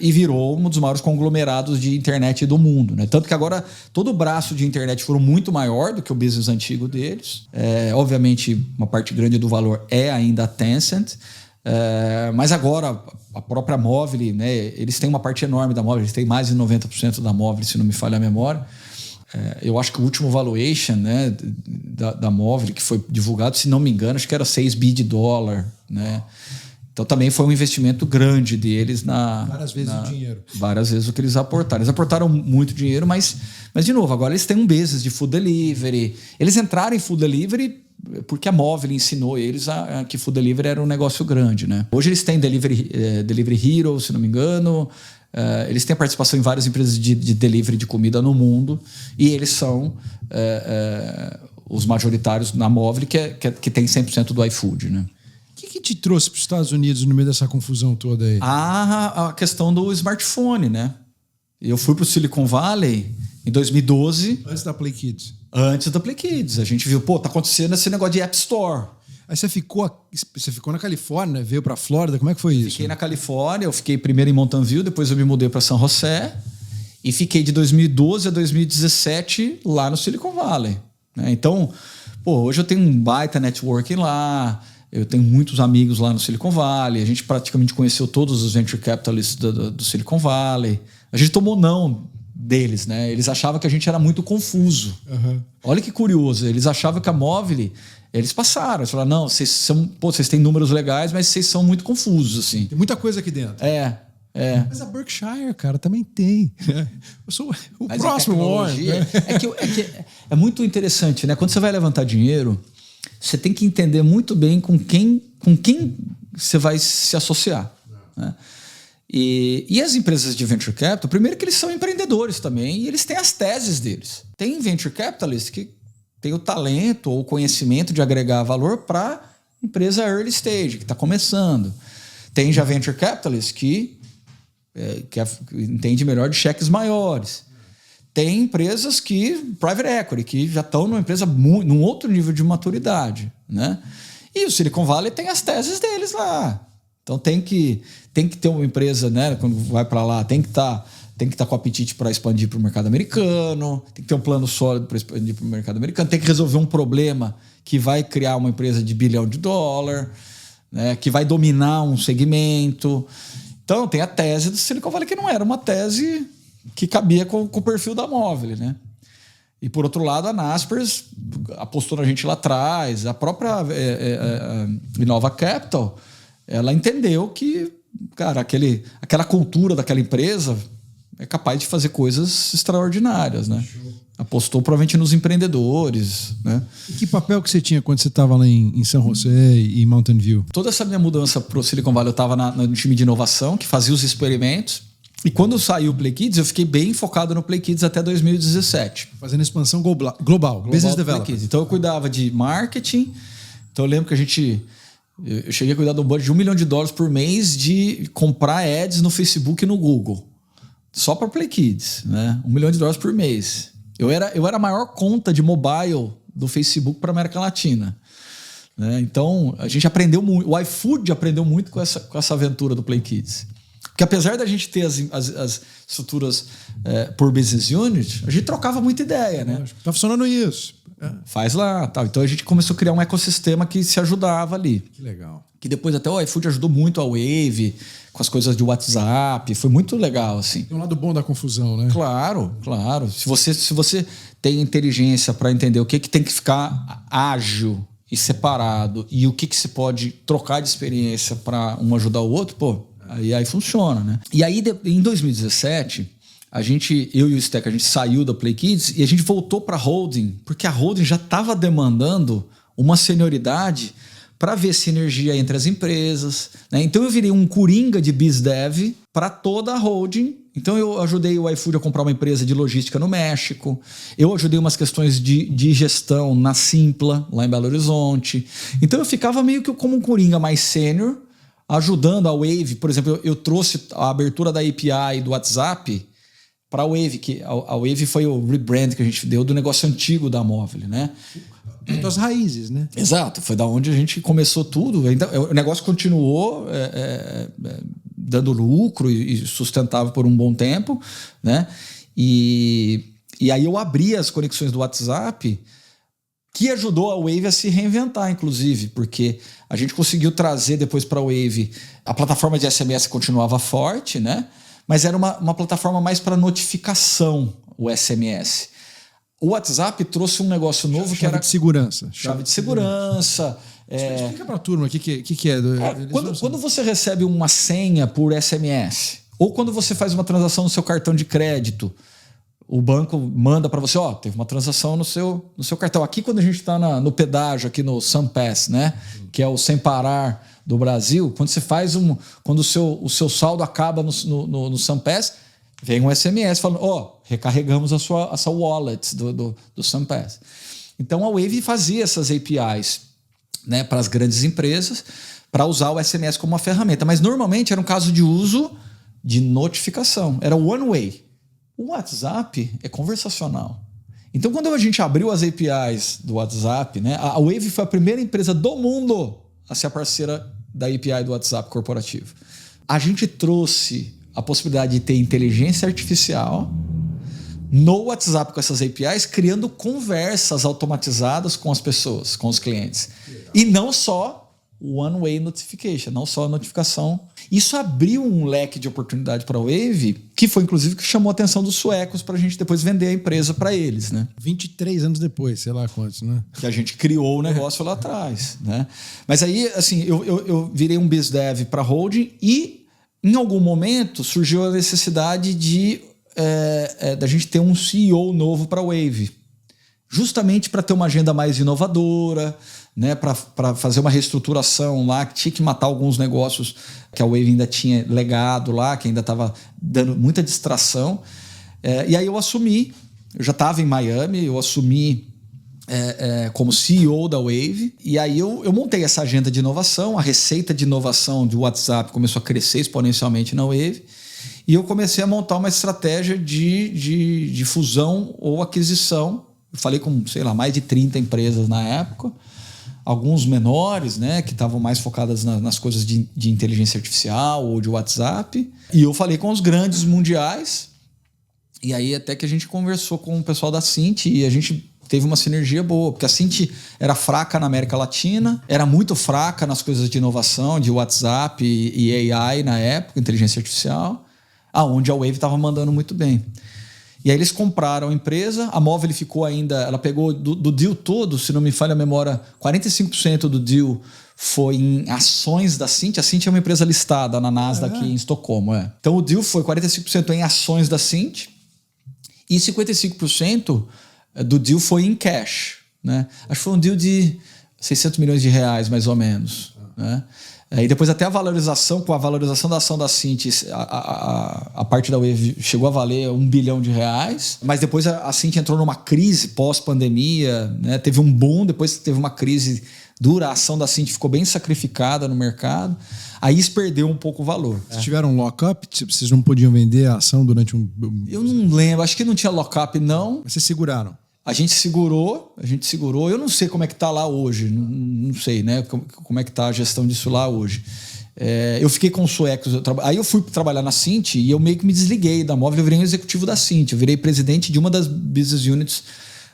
E virou um dos maiores conglomerados de internet do mundo. Né? Tanto que agora todo o braço de internet foram muito maior do que o business antigo deles. Obviamente, uma parte grande do valor é ainda a Tencent. Mas agora a própria Movile, né, eles têm uma parte enorme da Movile, eles têm mais de 90% da Movile, se não me falha a memória. Eu acho que o último valuation, né, da Movile que foi divulgado, se não me engano, acho que era $6 bilhões. Né? Então também foi um investimento grande deles várias vezes o dinheiro. Várias vezes o que eles aportaram. Eles aportaram muito dinheiro, mas de novo, agora eles têm um business de food delivery. Eles entraram em food delivery porque a Movile ensinou eles que food delivery era um negócio grande. Né? Hoje eles têm Delivery Hero, se não me engano. Eles têm participação em várias empresas de delivery de comida no mundo. E eles são os majoritários na Movile, que tem 100% do iFood. Né? O que te trouxe para os Estados Unidos no meio dessa confusão toda aí? A questão do smartphone, né? Eu fui para o Silicon Valley em 2012. Antes da Play Kids. Antes da Play Kids. A gente viu, tá acontecendo esse negócio de App Store. Aí você ficou na Califórnia, veio para a Flórida, como é que foi isso? Fiquei na Califórnia, eu fiquei primeiro em Mountain View, depois eu me mudei para São José e fiquei de 2012 a 2017 lá no Silicon Valley. Né? Então, hoje eu tenho um baita networking lá, eu tenho muitos amigos lá no Silicon Valley, a gente praticamente conheceu todos os venture capitalists do Silicon Valley. A gente tomou não deles, né? Eles achavam que a gente era muito confuso. Uhum. Olha que curioso, eles achavam que a Movile, eles passaram, eles falaram, não, vocês têm números legais, mas vocês são muito confusos, assim. Tem muita coisa aqui dentro. Mas a Berkshire, cara, também tem. Eu sou o mas próximo homem. É muito interessante, né? Quando você vai levantar dinheiro, você tem que entender muito bem com quem você vai se associar. Né? E as empresas de venture capital, primeiro que eles são empreendedores também, e eles têm as teses deles. Tem venture capitalist que tem o talento ou o conhecimento de agregar valor para empresa early stage, que está começando. Tem já venture capitalist que entende melhor de cheques maiores. Tem empresas private equity, que já estão numa empresa num outro nível de maturidade. Né? E o Silicon Valley tem as teses deles lá. Então tem que ter uma empresa, né, quando vai para lá, tem que estar com apetite para expandir para o mercado americano, tem que ter um plano sólido para expandir para o mercado americano, tem que resolver um problema que vai criar uma empresa de $1 bilhão, né, que vai dominar um segmento. Então tem a tese do Silicon Valley, que não era uma tese que cabia com o perfil da Movile, né? E por outro lado, a Naspers apostou na gente lá atrás, a própria Innova Capital, ela entendeu que, cara, aquela cultura daquela empresa é capaz de fazer coisas extraordinárias, né? Apostou provavelmente nos empreendedores, né? E que papel que você tinha quando você estava lá em São José e em Mountain View? Toda essa minha mudança para o Silicon Valley, eu estava no time de inovação, que fazia os experimentos. E quando saiu o Play Kids, eu fiquei bem focado no Play Kids até 2017. Fazendo expansão global business development. Então eu cuidava de marketing. Então eu lembro que eu cheguei a cuidar do budget de $1 milhão por mês de comprar ads no Facebook e no Google. Só para Play Kids, né? $1 milhão por mês. Eu era a maior conta de mobile do Facebook para a América Latina. Né? Então a gente aprendeu muito. O iFood aprendeu muito com essa aventura do Play Kids. Porque apesar da gente ter as estruturas por business unit, a gente trocava muita ideia, né? Tá funcionando isso. Faz lá, tal. Então a gente começou a criar um ecossistema que se ajudava ali. Que legal. Que depois até o iFood ajudou muito a Wave com as coisas de WhatsApp. Foi muito legal, assim. Tem um lado bom da confusão, né? Claro, claro. Se você tem inteligência para entender o que tem que ficar ágil e separado e o que se pode trocar de experiência para um ajudar o outro, pô, aí funciona, né? E aí, em 2017... eu e o Stack, a gente saiu da Play Kids e a gente voltou para a holding, porque a holding já estava demandando uma senioridade para ver sinergia entre as empresas, né? Então eu virei um coringa de BizDev para toda a holding. Então eu ajudei o iFood a comprar uma empresa de logística no México, eu ajudei umas questões de gestão na Simpla, lá em Belo Horizonte. Então eu ficava meio que como um coringa mais sênior, ajudando a Wave. Por exemplo, eu trouxe a abertura da API do WhatsApp para a Wave, que a Wave foi o rebrand que a gente deu do negócio antigo da Móvel, né? Das raízes, né? Exato, foi da onde a gente começou tudo. Então, o negócio continuou dando lucro e sustentável por um bom tempo, né? E aí eu abri as conexões do WhatsApp, que ajudou a Wave a se reinventar, inclusive, porque a gente conseguiu trazer depois para a Wave, a plataforma de SMS continuava forte, né? Mas era uma plataforma mais para notificação, o SMS. O WhatsApp trouxe um negócio novo que era... Chave de segurança. Chave de segurança. Explica para a turma o que é. Quando você recebe uma senha por SMS, ou quando você faz uma transação no seu cartão de crédito, o banco manda para você, teve uma transação no seu cartão. Aqui, quando a gente está no pedágio, aqui no SunPass, né? Que é o Sem Parar do Brasil, quando você faz quando o seu saldo acaba no SunPass, vem um SMS falando, recarregamos a sua wallet do SunPass. Então a Wave fazia essas APIs, né, para as grandes empresas, para usar o SMS como uma ferramenta. Mas normalmente era um caso de uso de notificação. Era one way. O WhatsApp é conversacional. Então quando a gente abriu as APIs do WhatsApp, né, a Wave foi a primeira empresa do mundo a ser a parceira da API do WhatsApp corporativo. A gente trouxe a possibilidade de ter inteligência artificial no WhatsApp com essas APIs, criando conversas automatizadas com as pessoas, com os clientes. E não só one-way notification, não só a notificação. Isso abriu um leque de oportunidade para a Wave, que foi inclusive que chamou a atenção dos suecos para a gente depois vender a empresa para eles, né? 23 anos depois, sei lá quantos, né? Que a gente criou o negócio lá atrás, né? Mas aí, assim, eu virei um BizDev para a holding e em algum momento surgiu a necessidade da gente ter um CEO novo para a Wave. Justamente para ter uma agenda mais inovadora, né, para fazer uma reestruturação lá, que tinha que matar alguns negócios que a Wave ainda tinha legado lá, que ainda estava dando muita distração. E aí eu já estava em Miami, eu assumi como CEO da Wave, e aí eu montei essa agenda de inovação, a receita de inovação do WhatsApp começou a crescer exponencialmente na Wave, e eu comecei a montar uma estratégia de fusão ou aquisição. Eu falei com, sei lá, mais de 30 empresas na época, alguns menores, né, que estavam mais focadas nas coisas de inteligência artificial ou de WhatsApp. E eu falei com os grandes mundiais. E aí até que a gente conversou com o pessoal da Cint e a gente teve uma sinergia boa, porque a Cint era fraca na América Latina, era muito fraca nas coisas de inovação, de WhatsApp e AI na época, inteligência artificial, aonde a Wave estava mandando muito bem. E aí eles compraram a empresa, a Móvel ficou ainda... Ela pegou do deal todo, se não me falha a memória, 45% do deal foi em ações da Cint. A Cint é uma empresa listada na Nasdaq aqui em Estocolmo. Então o deal foi 45% em ações da Cint e 55% do deal foi em cash, né? Acho que foi um deal de 600 milhões de reais, mais ou menos, né? E depois até a valorização, com a valorização da ação da Cint, a parte da Wave chegou a valer R$1 bilhão, mas depois a Cint entrou numa crise pós-pandemia, né? Teve um boom, depois teve uma crise dura, a ação da Cint ficou bem sacrificada no mercado, aí isso perdeu um pouco o valor. Vocês tiveram um lock-up? Vocês não podiam vender a ação durante um... Eu não lembro, acho que não tinha lock-up não. Mas vocês seguraram? A gente segurou. Eu não sei como é que está lá hoje, não sei, né? Como é que está a gestão disso lá hoje. Eu fiquei com os suecos. Aí eu fui trabalhar na Cinti e eu meio que me desliguei da Móvel. Eu virei um executivo da Cinti. Eu virei presidente de uma das business units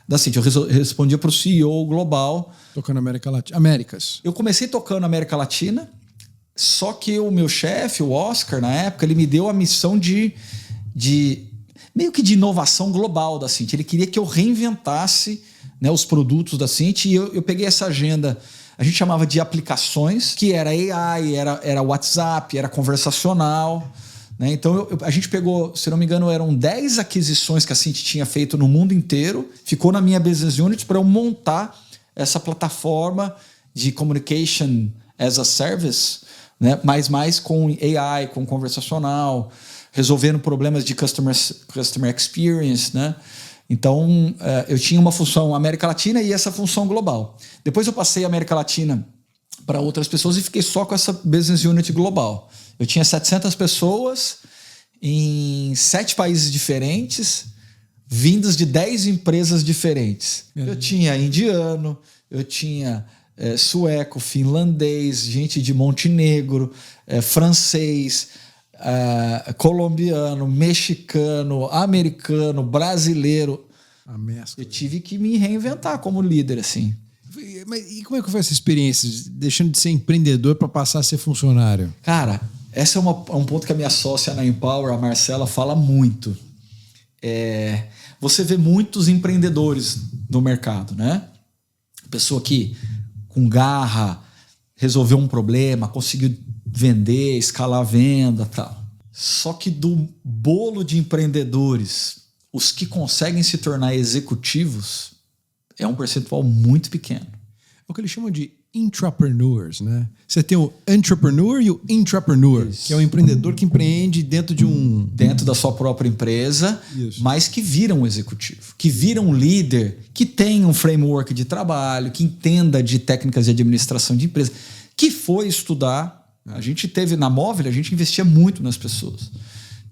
da Cinti. Eu respondia para o CEO global. Tocando América Latina. Américas. Eu comecei tocando América Latina, só que o meu chefe, o Oscar, na época, ele me deu a missão de meio que de inovação global da Cinti. Ele queria que eu reinventasse, né, os produtos da Cinti e eu peguei essa agenda. A gente chamava de aplicações, que era AI, era WhatsApp, era conversacional. Né? Então a gente pegou, se não me engano, eram 10 aquisições que a Cinti tinha feito no mundo inteiro. Ficou na minha business unit para eu montar essa plataforma de communication as a service, né? Mas mais com AI, com conversacional, resolvendo problemas de customer experience, né? Então, eu tinha uma função América Latina e essa função global. Depois eu passei a América Latina para outras pessoas e fiquei só com essa business unit global. Eu tinha 700 pessoas em 7 países diferentes, vindas de 10 empresas diferentes. Eu tinha indiano, eu tinha sueco, finlandês, gente de Montenegro, francês, colombiano, mexicano, americano, brasileiro. Eu tive que me reinventar como líder, assim. E como é que foi essa experiência, deixando de ser empreendedor para passar a ser funcionário? Cara, esse é um ponto que a minha sócia na Empower, a Marcela, fala muito. Você vê muitos empreendedores no mercado, né? Pessoa que, com garra, resolveu um problema, conseguiu vender, escalar a venda, tal. Só que do bolo de empreendedores, os que conseguem se tornar executivos é um percentual muito pequeno. É o que eles chamam de intrapreneurs, né? Você tem o entrepreneur e o intrapreneur, isso, que é o empreendedor que empreende dentro da sua própria empresa, isso, mas que vira um executivo, que vira um líder, que tem um framework de trabalho, que entenda de técnicas de administração de empresa, que foi estudar. A gente teve na Móvel, a gente investia muito nas pessoas.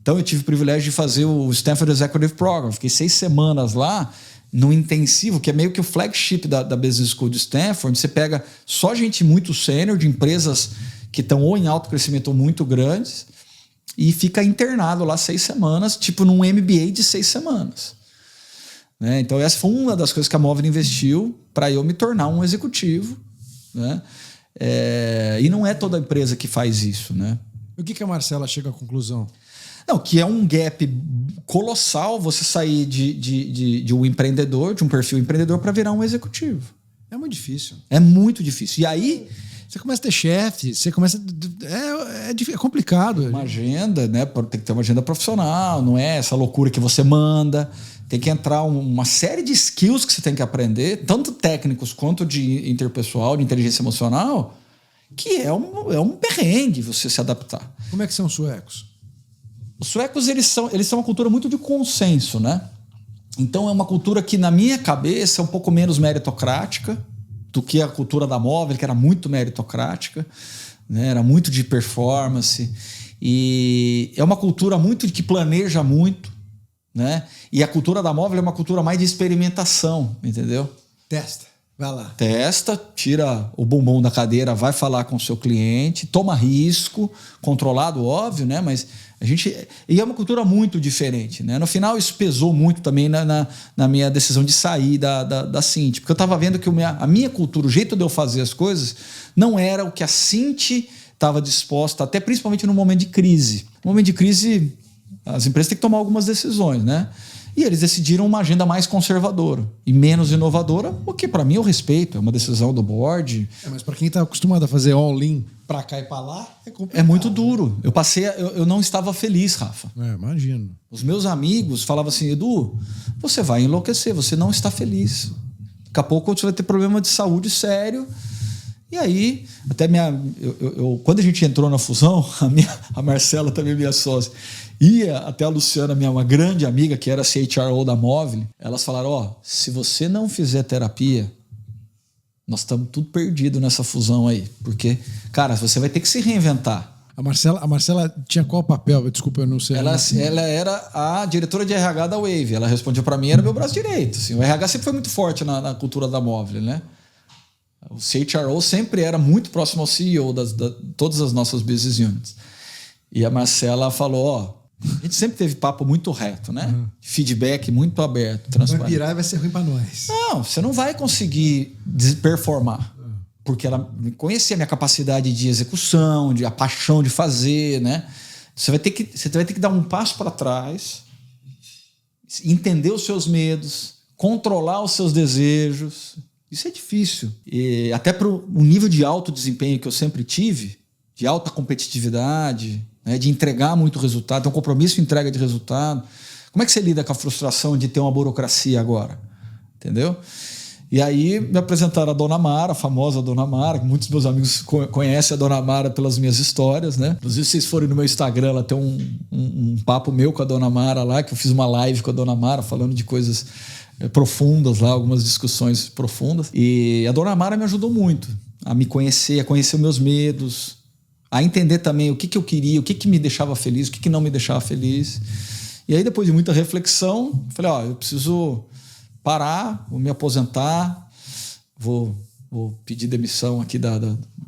Então eu tive o privilégio de fazer o Stanford Executive Program. Fiquei 6 semanas lá no intensivo, que é meio que o flagship da Business School de Stanford. Você pega só gente muito sênior, de empresas que estão ou em alto crescimento ou muito grandes, e fica internado lá 6 semanas, tipo num MBA de 6 semanas. Né? Então essa foi uma das coisas que a Móvel investiu para eu me tornar um executivo. Né? E não é toda empresa que faz isso. Né? E o que a Marcela chega à conclusão? Não, que é um gap colossal você sair de um empreendedor, de um perfil empreendedor, para virar um executivo. É muito difícil. É muito difícil. E aí você começa a ter chefe, você começa. É complicado. Uma agenda, né? Tem que ter uma agenda profissional, não é essa loucura que você manda. Tem que entrar uma série de skills que você tem que aprender, tanto técnicos quanto de interpessoal, de inteligência emocional, que é um perrengue você se adaptar. Como é que são os suecos? Os suecos, eles são uma cultura muito de consenso, né? Então é uma cultura que, na minha cabeça, é um pouco menos meritocrática do que a cultura da Móvel, que era muito meritocrática, né? Era muito de performance. E é uma cultura muito que planeja muito, né? E a cultura da Móvel é uma cultura mais de experimentação, entendeu? Testa, vai lá. Testa, tira o bumbum da cadeira, vai falar com o seu cliente, toma risco, controlado, óbvio, né? Mas e é uma cultura muito diferente, né? No final, isso pesou muito também na minha decisão de sair da Cinti, porque eu estava vendo que a minha cultura, o jeito de eu fazer as coisas, não era o que a Cinti estava disposta, até principalmente no momento de crise. No momento de crise, as empresas têm que tomar algumas decisões, né? E eles decidiram uma agenda mais conservadora e menos inovadora, o que para mim eu respeito, é uma decisão do board. Mas para quem está acostumado a fazer all-in para cá e para lá, é complicado. É muito duro. Eu não estava feliz, Rafa. Imagino. Os meus amigos falavam assim, Edu, você vai enlouquecer, você não está feliz. Daqui a pouco você vai ter problema de saúde sério. E aí, até quando a gente entrou na fusão, a Marcela, também minha sócia, ia até a Luciana, uma grande amiga, que era CHRO da Móvel, elas falaram, se você não fizer terapia, nós estamos tudo perdido nessa fusão aí. Porque, cara, você vai ter que se reinventar. A Marcela tinha qual papel? Desculpa, eu não sei. Ela era a diretora de RH da Wave. Ela respondia para mim, era meu braço direito. Assim. O RH sempre foi muito forte na cultura da Móvel, né? O CHRO sempre era muito próximo ao CEO de todas as nossas business units. E a Marcela falou, a gente sempre teve papo muito reto, né? Feedback muito aberto, transparente. Vai virar e vai ser ruim para nós. Não, você não vai conseguir performar. Porque ela conhecia a minha capacidade de execução, a paixão de fazer, né? Você vai ter que dar um passo para trás, entender os seus medos, controlar os seus desejos. Isso é difícil. E até para o nível de alto desempenho que eu sempre tive, de alta competitividade, né, de entregar muito resultado, ter um compromisso de entrega de resultado. Como é que você lida com a frustração de ter uma burocracia agora? Entendeu? E aí me apresentaram a Dona Mara, a famosa Dona Mara, que muitos meus amigos conhecem a Dona Mara pelas minhas histórias, né? Inclusive, se vocês forem no meu Instagram, lá tem um papo meu com a Dona Mara lá, que eu fiz uma live com a Dona Mara falando de coisas profundas lá, algumas discussões profundas. E a Dona Mara me ajudou muito a me conhecer, a conhecer os meus medos, a entender também o que eu queria, o que me deixava feliz, o que não me deixava feliz. E aí, depois de muita reflexão, falei, eu preciso parar, vou me aposentar, vou pedir demissão aqui da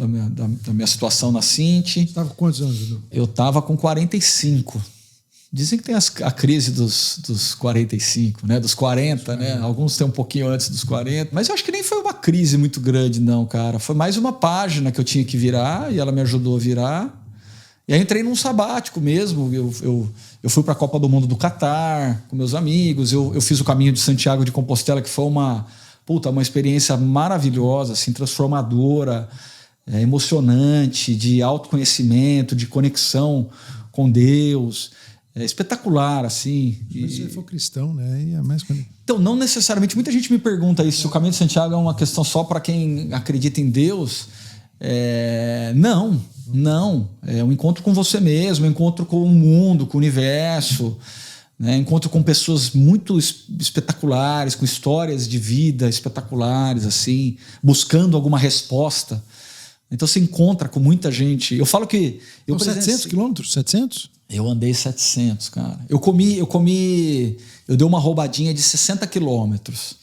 minha situação na Cint. Você estava com quantos anos, Edu? Eu estava com 45. Dizem que tem a crise dos 45, né? Dos 40, né? Alguns têm um pouquinho antes dos 40. Mas eu acho que nem foi uma crise muito grande, não, cara. Foi mais uma página que eu tinha que virar e ela me ajudou a virar. E aí entrei num sabático mesmo. Eu fui para a Copa do Mundo do Catar com meus amigos. Eu fiz o Caminho de Santiago de Compostela, que foi uma experiência maravilhosa, assim, transformadora, emocionante, de autoconhecimento, de conexão com Deus. Espetacular, assim. Mas se você for cristão, né? E é mais... Então, não necessariamente. Muita gente me pergunta isso, se o Caminho de Santiago é uma questão só para quem acredita em Deus. Não. É um encontro com você mesmo, um encontro com o mundo, com o universo, né? Encontro com pessoas muito espetaculares, com histórias de vida espetaculares, assim, buscando alguma resposta. Então você encontra com muita gente. Eu falo que... 700 quilômetros? 700? Eu andei 700, cara. Eu dei uma roubadinha de 60 quilômetros.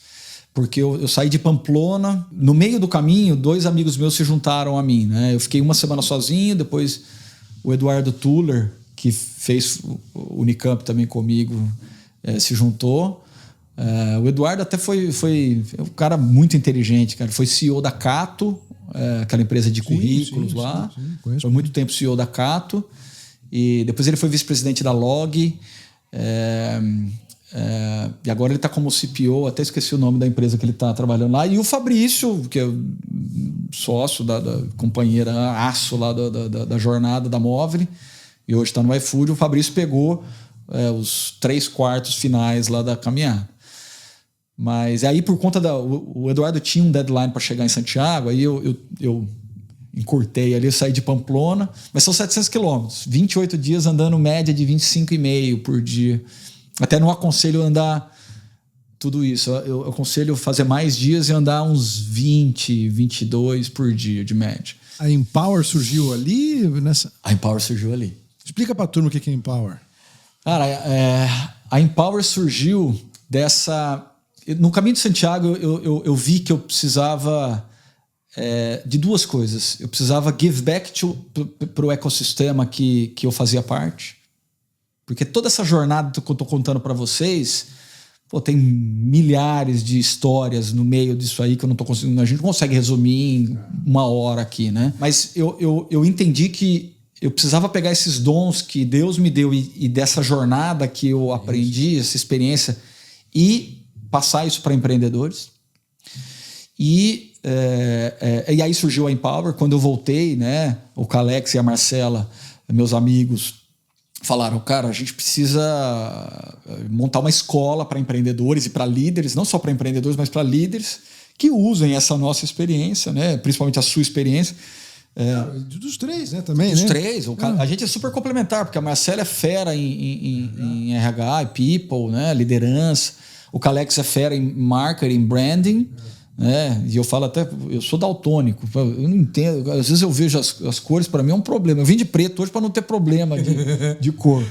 Porque eu saí de Pamplona. No meio do caminho, 2 amigos meus se juntaram a mim, né? Eu fiquei uma semana sozinho, depois o Eduardo Tuller, que fez o Unicamp também comigo, se juntou. O Eduardo até foi um cara muito inteligente, cara. Foi CEO da Cato, aquela empresa de currículos lá. Sim, foi muito tempo CEO da Cato. E depois ele foi vice-presidente da Log. E agora ele está como CPO, até esqueci o nome da empresa que ele está trabalhando lá. E o Fabrício, que é sócio da companheira aço lá da jornada da Móvel, e hoje está no iFood. O Fabrício pegou os 3/4 finais lá da caminhada. Mas aí, por conta o Eduardo tinha um deadline para chegar em Santiago, aí eu encurtei ali, eu saí de Pamplona, mas são 700 quilômetros, 28 dias andando média de 25,5 por dia. Até não aconselho andar tudo isso. Eu aconselho fazer mais dias e andar uns 20, 22 por dia de média. A Empower surgiu ali? A Empower surgiu ali. Explica pra turma o que é Empower. Cara, a Empower surgiu dessa... No Caminho de Santiago, eu vi que eu precisava de 2 coisas. Eu precisava give back para o ecossistema que eu fazia parte. Porque toda essa jornada que eu estou contando para vocês, tem milhares de histórias no meio disso aí que eu não estou conseguindo. A gente não consegue resumir em 1 hora aqui, né? Mas eu entendi que eu precisava pegar esses dons que Deus me deu e dessa jornada que eu aprendi, essa experiência, e passar isso para empreendedores. E aí surgiu a Empower. Quando eu voltei, né, o Calex e a Marcela, meus amigos, falaram, cara, a gente precisa montar uma escola para empreendedores e para líderes, não só para empreendedores, mas para líderes que usem essa nossa experiência, né, principalmente a sua experiência. Dos 3, né, também. Dos 3. A gente é super complementar, porque a Marcela é fera em RH, people, né, liderança. O Calex é fera em marketing, branding. E eu falo até, eu sou daltônico, eu não entendo, às vezes eu vejo as cores, para mim é um problema. Eu vim de preto hoje para não ter problema de cor.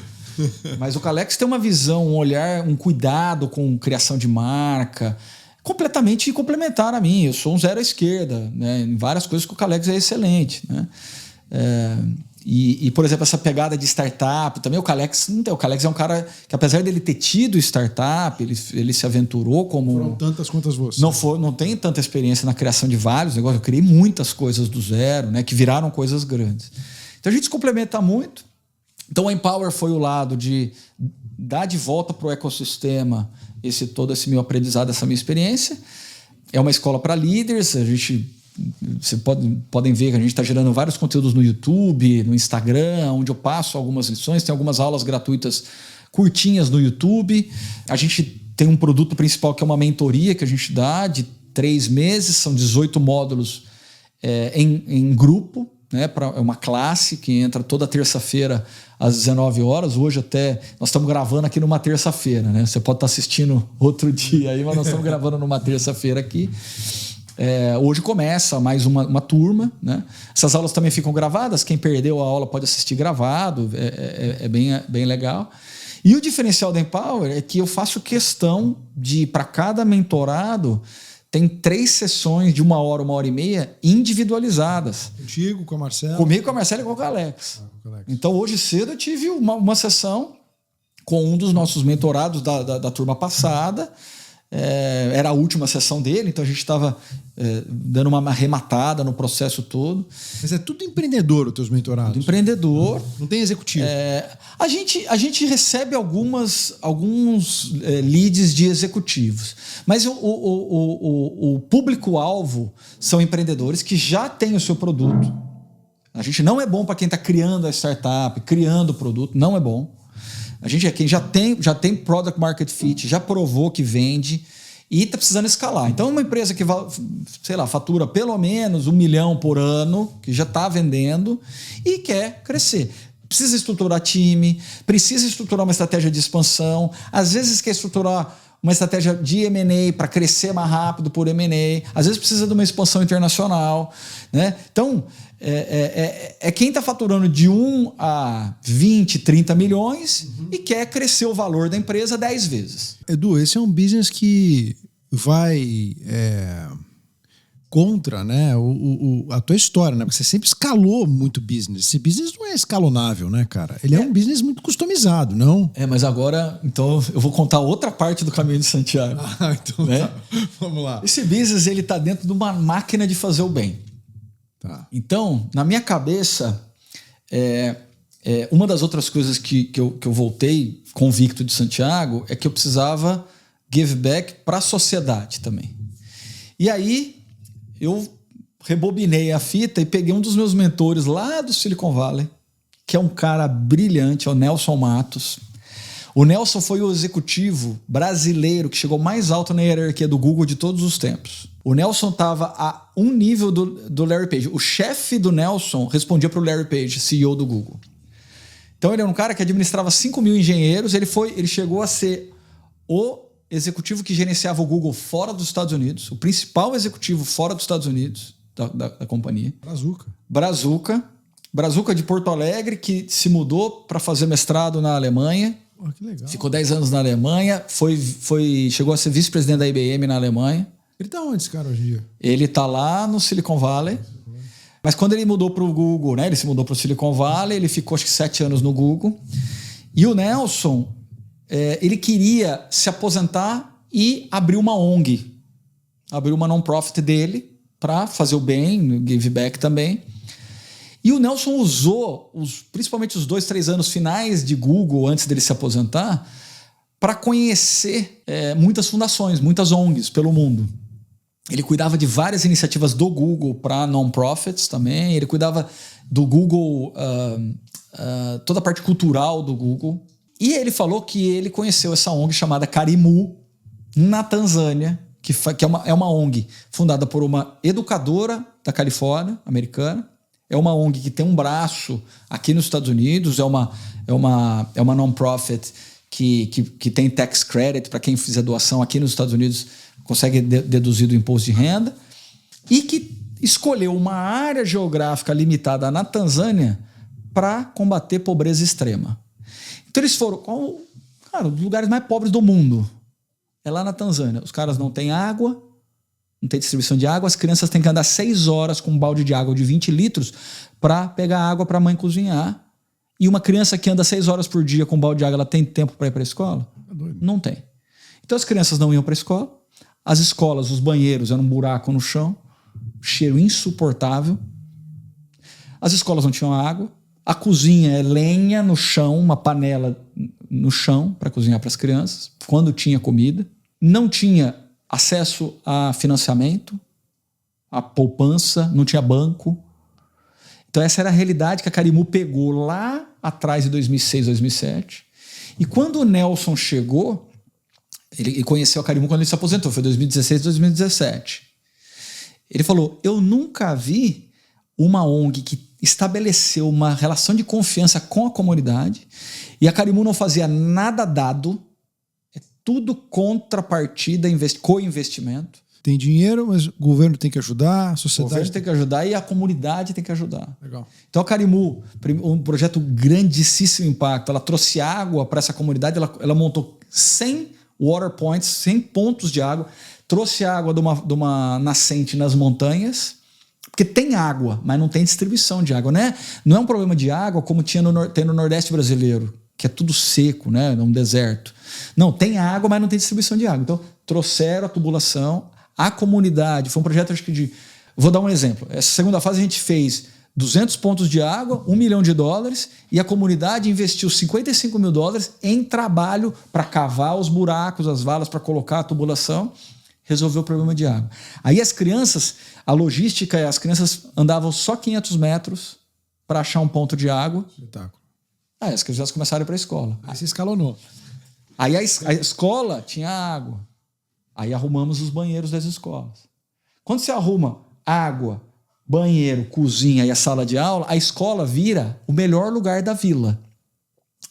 Mas o Calex tem uma visão, um olhar, um cuidado com criação de marca, completamente complementar a mim. Eu sou um zero à esquerda, né? Em várias coisas que o Calex é excelente, né? Por exemplo, essa pegada de startup, também o Calex não tem. O Calex é um cara que, apesar dele ter tido startup, ele se aventurou como... Foram tantas quantas você. Não tem tanta experiência na criação de vários negócios. Eu criei muitas coisas do zero, né? Que viraram coisas grandes. Então a gente se complementa muito. Então a Empower foi o lado de dar de volta para o ecossistema todo esse meu aprendizado, essa minha experiência. É uma escola para líderes. Vocês podem ver que a gente está gerando vários conteúdos no YouTube, no Instagram, onde eu passo algumas lições. Tem algumas aulas gratuitas curtinhas no YouTube. A gente tem um produto principal que é uma mentoria que a gente dá de 3 meses. São 18 módulos em grupo. Né, é uma classe que entra toda terça-feira às 19 horas. Hoje até nós estamos gravando aqui numa terça-feira, né? Você pode estar assistindo outro dia aí, mas nós estamos gravando numa terça-feira aqui. Hoje começa mais uma turma, né? Essas aulas também ficam gravadas. Quem perdeu a aula pode assistir gravado. É bem legal. E o diferencial da Empower é que eu faço questão de, para cada mentorado, tem 3 sessões de 1 hora, 1h30 individualizadas. Contigo, com a Marcela? Comigo, com a Marcela e com o Alex. Então, hoje cedo eu tive uma sessão com um dos nossos mentorados da turma passada. Era a última sessão dele, então a gente estava dando uma arrematada no processo todo. Mas é tudo empreendedor, os teus mentorados? Tudo empreendedor. Não tem executivo? A gente recebe alguns leads de executivos, mas o público-alvo são empreendedores que já têm o seu produto. A gente não é bom para quem está criando a startup, criando o produto, não é bom. A gente é quem já tem product market fit, já provou que vende e está precisando escalar. Então, uma empresa que, sei lá, fatura pelo menos 1 milhão por ano, que já está vendendo e quer crescer. Precisa estruturar time, precisa estruturar uma estratégia de expansão, às vezes quer estruturar uma estratégia de M&A para crescer mais rápido por M&A, às vezes precisa de uma expansão internacional, né? Então, quem está faturando de 1 a 20, 30 milhões e quer crescer o valor da empresa 10 vezes. Edu, esse é um business que vai contra, né, a tua história, né? Porque você sempre escalou muito business. Esse business não é escalonável, né, cara? Ele é um business muito customizado, não? Mas agora, então, eu vou contar outra parte do Caminho de Santiago. Então né? Tá. Vamos lá. Esse business, ele tá dentro de uma máquina de fazer o bem. Tá. Então, na minha cabeça, uma das outras coisas que eu voltei convicto de Santiago é que eu precisava give back para a sociedade também. E aí, eu rebobinei a fita e peguei um dos meus mentores lá do Silicon Valley, que é um cara brilhante, é o Nelson Matos. O Nelson foi o executivo brasileiro que chegou mais alto na hierarquia do Google de todos os tempos. O Nelson estava a um nível do Larry Page. O chefe do Nelson respondia para o Larry Page, CEO do Google. Então ele era um cara que administrava 5 mil engenheiros. Ele chegou a ser o executivo que gerenciava o Google fora dos Estados Unidos, o principal executivo fora dos Estados Unidos da companhia. Brazuca de Porto Alegre, que se mudou para fazer mestrado na Alemanha. Que legal. Ficou 10 anos na Alemanha, chegou a ser vice-presidente da IBM na Alemanha. Ele tá onde, esse cara, hoje em dia? Ele tá lá no Silicon Valley. Mas quando ele mudou para o Google, né, ele se mudou para o Silicon Valley, ele ficou acho que 7 anos no Google. E o Nelson, ele queria se aposentar e abrir uma ONG. Abriu uma non-profit dele para fazer o bem, give back também. E o Nelson usou, principalmente os 2, 3 anos finais de Google, antes dele se aposentar, para conhecer muitas fundações, muitas ONGs pelo mundo. Ele cuidava de várias iniciativas do Google para non-profits também. Ele cuidava do Google, toda a parte cultural do Google. E ele falou que ele conheceu essa ONG chamada Karimu, na Tanzânia, que é uma ONG fundada por uma educadora da Califórnia, americana. É uma ONG que tem um braço aqui nos Estados Unidos, é uma non-profit que tem tax credit para quem fizer doação aqui nos Estados Unidos, consegue deduzir do imposto de renda, e que escolheu uma área geográfica limitada na Tanzânia para combater pobreza extrema. Então eles foram, os lugares mais pobres do mundo. é lá na Tanzânia. Os caras não têm água, não tem distribuição de água, as crianças têm que andar 6 horas com um balde de água de 20 litros para pegar água para a mãe cozinhar. E uma criança que anda 6 horas por dia com um balde de água, ela tem tempo para ir para a escola? Não tem. Então as crianças não iam para a escola, as escolas, os banheiros eram um buraco no chão, cheiro insuportável, as escolas não tinham água, a cozinha é lenha no chão, uma panela no chão para cozinhar para as crianças, quando tinha comida, não tinha acesso a financiamento, a poupança, não tinha banco. Então essa era a realidade que a Carimu pegou lá atrás de 2006, 2007. E quando o Nelson chegou, ele conheceu a Carimu quando ele se aposentou, foi 2016, 2017. Ele falou, eu nunca vi uma ONG que estabeleceu uma relação de confiança com a comunidade e a Carimu não fazia nada dado, é tudo contrapartida, co-investimento. Tem dinheiro, mas o governo tem que ajudar, a sociedade... O governo tem que ajudar e a comunidade tem que ajudar. Legal. Então a Carimu, um projeto grandíssimo impacto, ela trouxe água para essa comunidade, ela montou 100 water points, 100 pontos de água, trouxe água de uma nascente nas montanhas, porque tem água, mas não tem distribuição de água. Né? Não é um problema de água como tem no Nordeste brasileiro, que é tudo seco, né? É um deserto. Não, tem água, mas não tem distribuição de água. Então trouxeram a tubulação, a comunidade, foi um projeto, acho que de... Vou dar um exemplo. Essa segunda fase a gente fez 200 pontos de água, $1 milhão, e a comunidade investiu $55 mil em trabalho para cavar os buracos, as valas, para colocar a tubulação, resolveu o problema de água. Aí as crianças, a logística, as crianças andavam só 500 metros para achar um ponto de água. Espetáculo. Aí as crianças começaram a ir para a escola. Aí você escalonou. Aí a escola tinha água. Aí arrumamos os banheiros das escolas. Quando você arruma água, banheiro, cozinha e a sala de aula, a escola vira o melhor lugar da vila.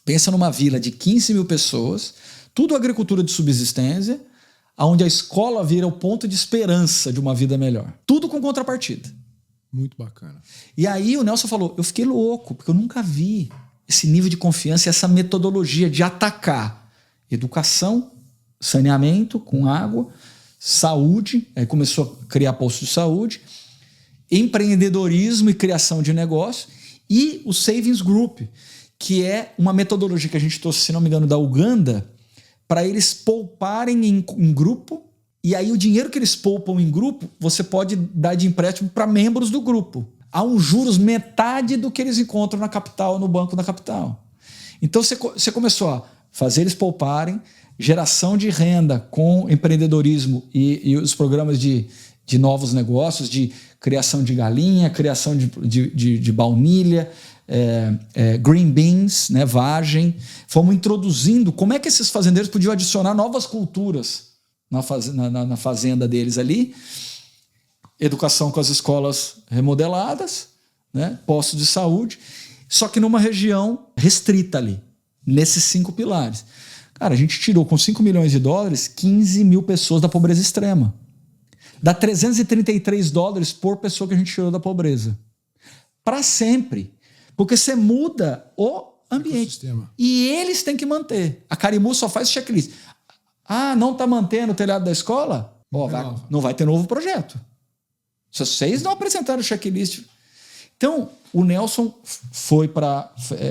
Pensa numa vila de 15 mil pessoas, tudo agricultura de subsistência, onde a escola vira o ponto de esperança de uma vida melhor. Tudo com contrapartida. Muito bacana. E aí o Nelson falou, eu fiquei louco, porque eu nunca vi esse nível de confiança e essa metodologia de atacar educação, saneamento com água, saúde, aí começou a criar postos de saúde, empreendedorismo e criação de negócio, e o Savings Group, que é uma metodologia que a gente trouxe, se não me engano, da Uganda, para eles pouparem em grupo, e aí o dinheiro que eles poupam em grupo, você pode dar de empréstimo para membros do grupo. Há uns juros metade do que eles encontram na capital, no banco da capital. Então você começou a fazer eles pouparem, geração de renda com empreendedorismo e os programas de novos negócios, de criação de galinha, criação de baunilha, green beans, né, vagem. Fomos introduzindo como é que esses fazendeiros podiam adicionar novas culturas na fazenda deles ali. Educação com as escolas remodeladas, né, postos de saúde, só que numa região restrita ali, nesses 5 pilares. Cara, a gente tirou com $5 milhões 15 mil pessoas da pobreza extrema. Dá $333 por pessoa que a gente tirou da pobreza. Para sempre. Porque você muda o ambiente. E eles têm que manter. A Carimu só faz checklist. Ah, não está mantendo o telhado da escola? Não vai ter novo projeto. Se vocês não apresentaram o checklist. Então, o Nelson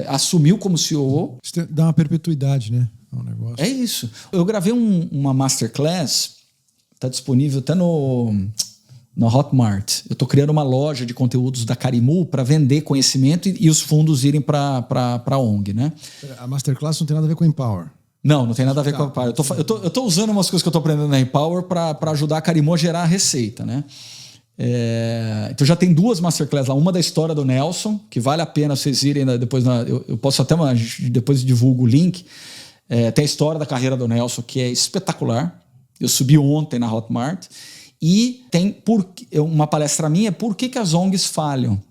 assumiu como CEO. Isso dá uma perpetuidade, né? Negócio. É isso. Eu gravei uma masterclass, está disponível até no Hotmart. Eu estou criando uma loja de conteúdos da Carimu para vender conhecimento e os fundos irem para a ONG, né? A masterclass não tem nada a ver com Empower. Não tem nada a ver com a Empower. Eu tô usando umas coisas que eu estou aprendendo na Empower para ajudar a Carimu a gerar a receita, né? Então já tem 2 masterclass lá, uma da história do Nelson, que vale a pena vocês irem depois. Eu posso até depois divulgo o link. Tem a história da carreira do Nelson, que é espetacular. Eu subi ontem na Hotmart. E tem uma palestra minha, por que as ONGs falham?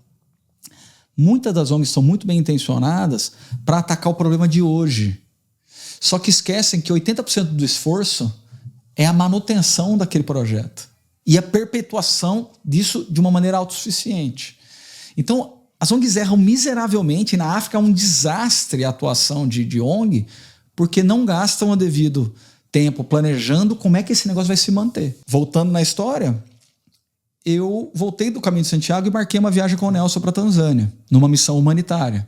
Muitas das ONGs são muito bem intencionadas para atacar o problema de hoje. Só que esquecem que 80% do esforço é a manutenção daquele projeto. E a perpetuação disso de uma maneira autossuficiente. Então, as ONGs erram miseravelmente. Na África é um desastre a atuação de ONG, porque não gastam o devido tempo planejando como é que esse negócio vai se manter. Voltando na história, eu voltei do Caminho de Santiago e marquei uma viagem com o Nelson para Tanzânia, numa missão humanitária.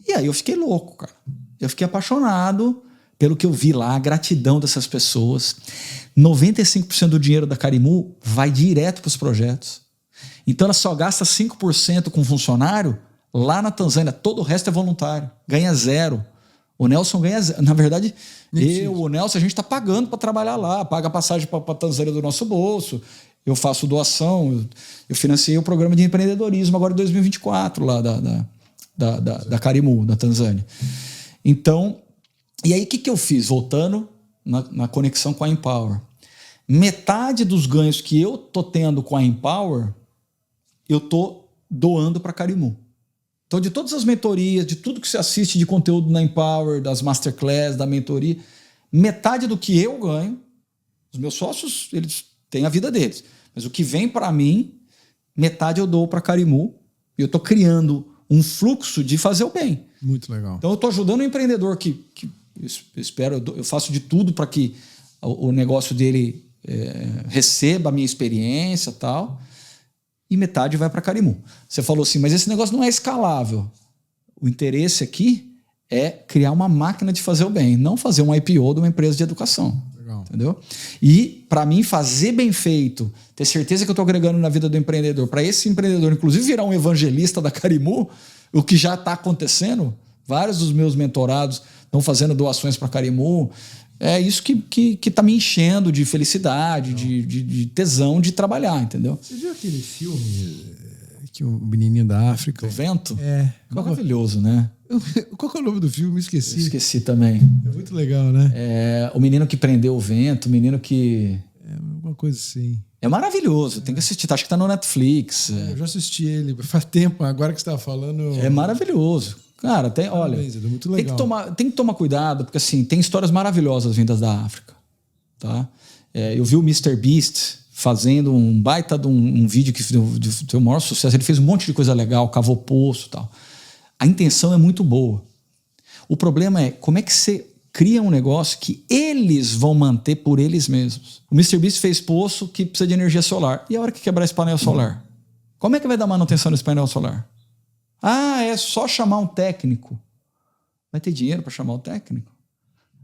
E aí eu fiquei louco, cara. Eu fiquei apaixonado pelo que eu vi lá, a gratidão dessas pessoas. 95% do dinheiro da Carimu vai direto para os projetos. Então ela só gasta 5% com funcionário lá na Tanzânia. Todo o resto é voluntário. Ganha zero. O Nelson ganha zero. Na verdade, o Nelson, a gente está pagando para trabalhar lá. Paga a passagem para a Tanzânia do nosso bolso. Eu faço doação. Eu financiei o programa de empreendedorismo agora em 2024 lá da Carimu, da Tanzânia. Então, e aí o que eu fiz? Voltando na conexão com a Empower. Metade dos ganhos que eu tô tendo com a Empower, eu tô doando para a Carimu. Então, de todas as mentorias, de tudo que você assiste de conteúdo na Empower, das Masterclass, da mentoria, metade do que eu ganho, os meus sócios, eles têm a vida deles. Mas o que vem para mim, metade eu dou para a Carimu. E eu tô criando um fluxo de fazer o bem. Muito legal. Então, eu tô ajudando um empreendedor que eu faço de tudo para que o negócio dele receba a minha experiência e tal. E metade vai para Carimu. Você falou assim, mas esse negócio não é escalável. O interesse aqui é criar uma máquina de fazer o bem, não fazer um IPO de uma empresa de educação. Legal. Entendeu? E, para mim, fazer bem feito, ter certeza que eu estou agregando na vida do empreendedor, para esse empreendedor, inclusive, virar um evangelista da Carimu, o que já está acontecendo, vários dos meus mentorados estão fazendo doações para a Carimu. É isso que tá me enchendo de felicidade, de tesão de trabalhar, entendeu? Você viu aquele filme que o menininho da África... O Vento? É. Maravilhoso, né? Qual que é o nome do filme? Esqueci. Eu esqueci também. É muito legal, né? O menino que prendeu o vento, o menino que... Uma coisa assim. É maravilhoso, tem que assistir. Acho que tá no Netflix. Eu já assisti ele faz tempo, agora que você estava falando... É maravilhoso. Cara, olha, muito legal. Tem que tomar cuidado, porque assim, tem histórias maravilhosas vindas da África. Tá? Eu vi o Mr. Beast fazendo um baita de um vídeo que deu o maior sucesso. Ele fez um monte de coisa legal, cavou poço e tal. A intenção é muito boa. O problema é como é que você cria um negócio que eles vão manter por eles mesmos. O Mr. Beast fez poço que precisa de energia solar. E a hora que quebrar esse painel solar? Como é que vai dar manutenção nesse painel solar? É só chamar um técnico. Vai ter dinheiro para chamar o técnico?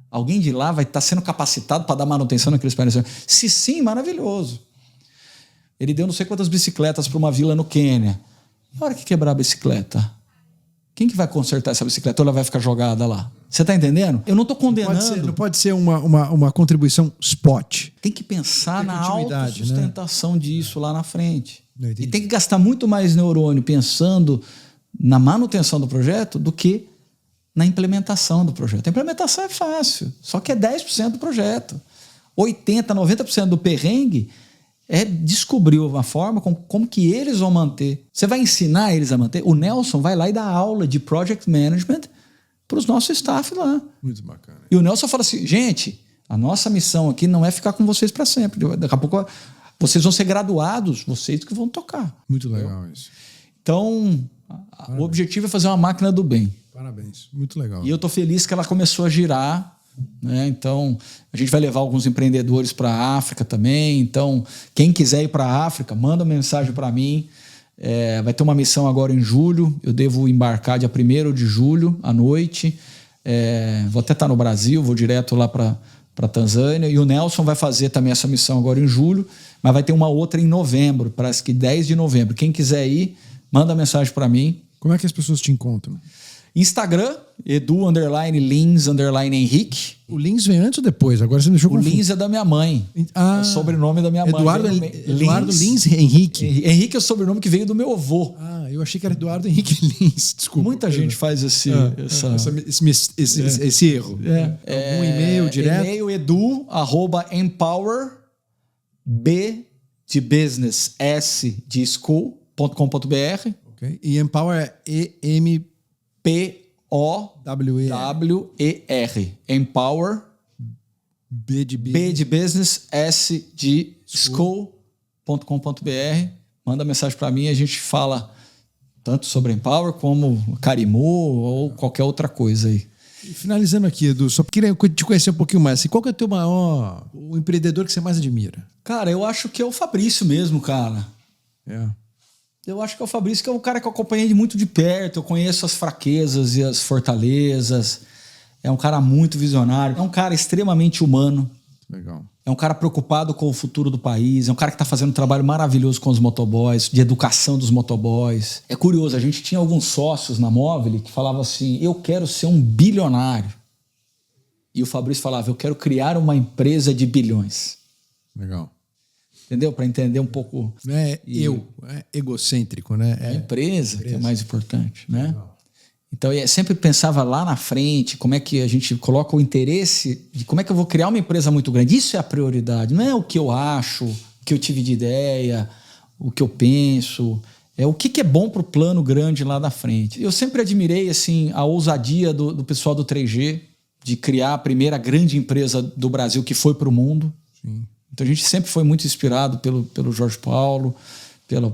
Alguém de lá vai estar sendo capacitado para dar manutenção naqueles painéis? Se sim, maravilhoso. Ele deu não sei quantas bicicletas para uma vila no Quênia. E a hora que quebrar a bicicleta? Quem que vai consertar essa bicicleta? Ou ela vai ficar jogada lá? Você está entendendo? Eu não estou condenando. Não pode ser uma contribuição spot. Tem que pensar na autossustentação, né, disso lá na frente. E tem que gastar muito mais neurônio pensando na manutenção do projeto do que na implementação do projeto. A implementação é fácil, só que é 10% do projeto. 80%, 90% do perrengue é descobrir uma forma como que eles vão manter. Você vai ensinar eles a manter? O Nelson vai lá e dá aula de Project Management para os nossos staff lá. Muito bacana. E o Nelson fala assim, gente, a nossa missão aqui não é ficar com vocês para sempre. Daqui a pouco vocês vão ser graduados, vocês que vão tocar. Muito legal isso. Então, o objetivo é fazer uma máquina do bem. Parabéns, muito legal. E eu estou feliz que ela começou a girar, né? Então, a gente vai levar alguns empreendedores para a África também. Então, quem quiser ir para a África, manda uma mensagem para mim. Vai ter uma missão agora em julho. Eu devo embarcar dia 1º de julho à noite. Vou até estar no Brasil, vou direto lá para Tanzânia. E o Nelson vai fazer também essa missão agora em julho, mas vai ter uma outra em novembro, parece que 10 de novembro. Quem quiser ir, manda mensagem para mim. Como é que as pessoas te encontram? Instagram, Edu_Henrique. O Lins vem antes ou depois? Agora você me deixou confuso. O Lins é da minha mãe. É o sobrenome da minha mãe. Eduardo Lins Henrique. Henrique é o sobrenome que veio do meu avô. Eu achei que era Eduardo Henrique Lins. Desculpa. Muita gente faz esse erro. Algum e-mail direto? E-mail edu@empower, B de business, S de school.com.br. Okay. E Empower é EMPOWER. Empower, B de business, S de school.com.br. Manda mensagem para mim, a gente fala tanto sobre Empower como Carimu ou qualquer outra coisa aí. E finalizando aqui, Edu, só queria te conhecer um pouquinho mais. Assim, qual que é o teu o empreendedor que você mais admira? Cara, eu acho que é o Fabrício mesmo, cara. Eu acho que é o Fabrício, que é um cara que eu acompanhei muito de perto. Eu conheço as fraquezas e as fortalezas. É um cara muito visionário. É um cara extremamente humano. Legal. É um cara preocupado com o futuro do país. É um cara que está fazendo um trabalho maravilhoso com os motoboys, de educação dos motoboys. É curioso, a gente tinha alguns sócios na Móvel que falavam assim, eu quero ser um bilionário. E o Fabrício falava, eu quero criar uma empresa de bilhões. Legal. Entendeu? Para entender um pouco... Não é é egocêntrico, né? É a empresa que é mais importante, né? Legal. Então, eu sempre pensava lá na frente, como é que a gente coloca o interesse de como é que eu vou criar uma empresa muito grande. Isso é a prioridade, não é o que eu acho, o que eu tive de ideia, o que eu penso. É o que é bom para o plano grande lá da frente. Eu sempre admirei assim, a ousadia do pessoal do 3G de criar a primeira grande empresa do Brasil que foi para o mundo. Sim. Então, a gente sempre foi muito inspirado pelo Jorge Paulo,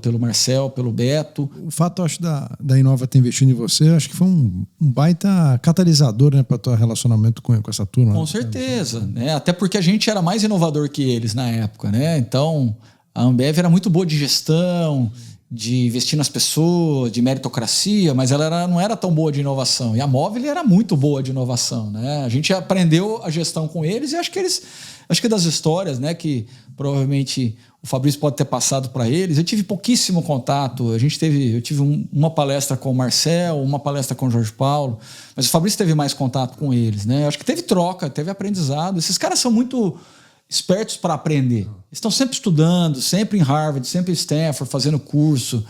pelo Marcel, pelo Beto. O fato, acho, da Inova ter investido em você, acho que foi um baita catalisador, né, para o teu relacionamento com essa turma. Com certeza, né? Até porque a gente era mais inovador que eles na época, né? Então, a Ambev era muito boa de gestão, de investir nas pessoas, de meritocracia, mas ela não era tão boa de inovação. E a Móvel era muito boa de inovação, né? A gente aprendeu a gestão com eles e acho que das histórias, né, que provavelmente o Fabrício pode ter passado para eles. Eu tive pouquíssimo contato. Eu tive uma palestra com o Marcel, uma palestra com o Jorge Paulo, mas o Fabrício teve mais contato com eles, né? Acho que teve troca, teve aprendizado. Esses caras são muito espertos para aprender. Eles estão sempre estudando, sempre em Harvard, sempre em Stanford, fazendo curso.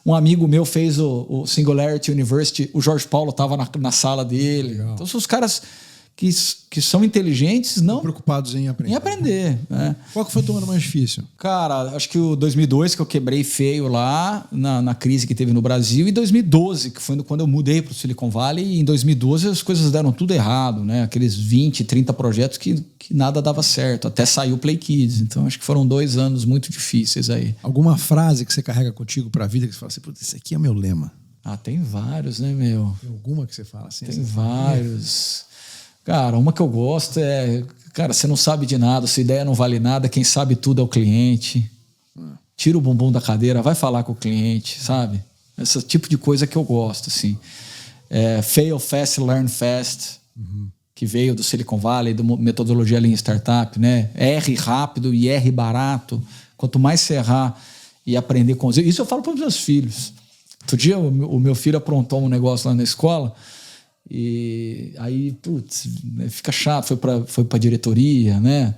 Um amigo meu fez o Singularity University, o Jorge Paulo estava na sala dele. Legal. Então são os caras que são inteligentes, não preocupados em aprender. Em aprender, né? Qual que foi o teu ano mais difícil? Cara, acho que o 2002, que eu quebrei feio lá, na crise que teve no Brasil, e 2012, que foi quando eu mudei para o Silicon Valley, e em 2012 as coisas deram tudo errado, né? Aqueles 20, 30 projetos que nada dava certo, até saiu o Play Kids. Então acho que foram 2 anos muito difíceis aí. Alguma frase que você carrega contigo para a vida que você fala assim, putz, esse aqui é meu lema? Ah, tem vários, né, meu? Tem alguma que você fala assim? Tem vários. Cara, uma que eu gosto é... Cara, você não sabe de nada, sua ideia não vale nada, quem sabe tudo é o cliente. Tira o bumbum da cadeira, vai falar com o cliente, sabe? Esse tipo de coisa que eu gosto, assim. Fail fast, learn fast, que veio do Silicon Valley, da metodologia Lean Startup, né? R rápido e R barato. Quanto mais você errar e aprender com os... Isso eu falo para os meus filhos. Outro dia o meu filho aprontou um negócio lá na escola. E aí, putz, fica chato, foi pra diretoria, né?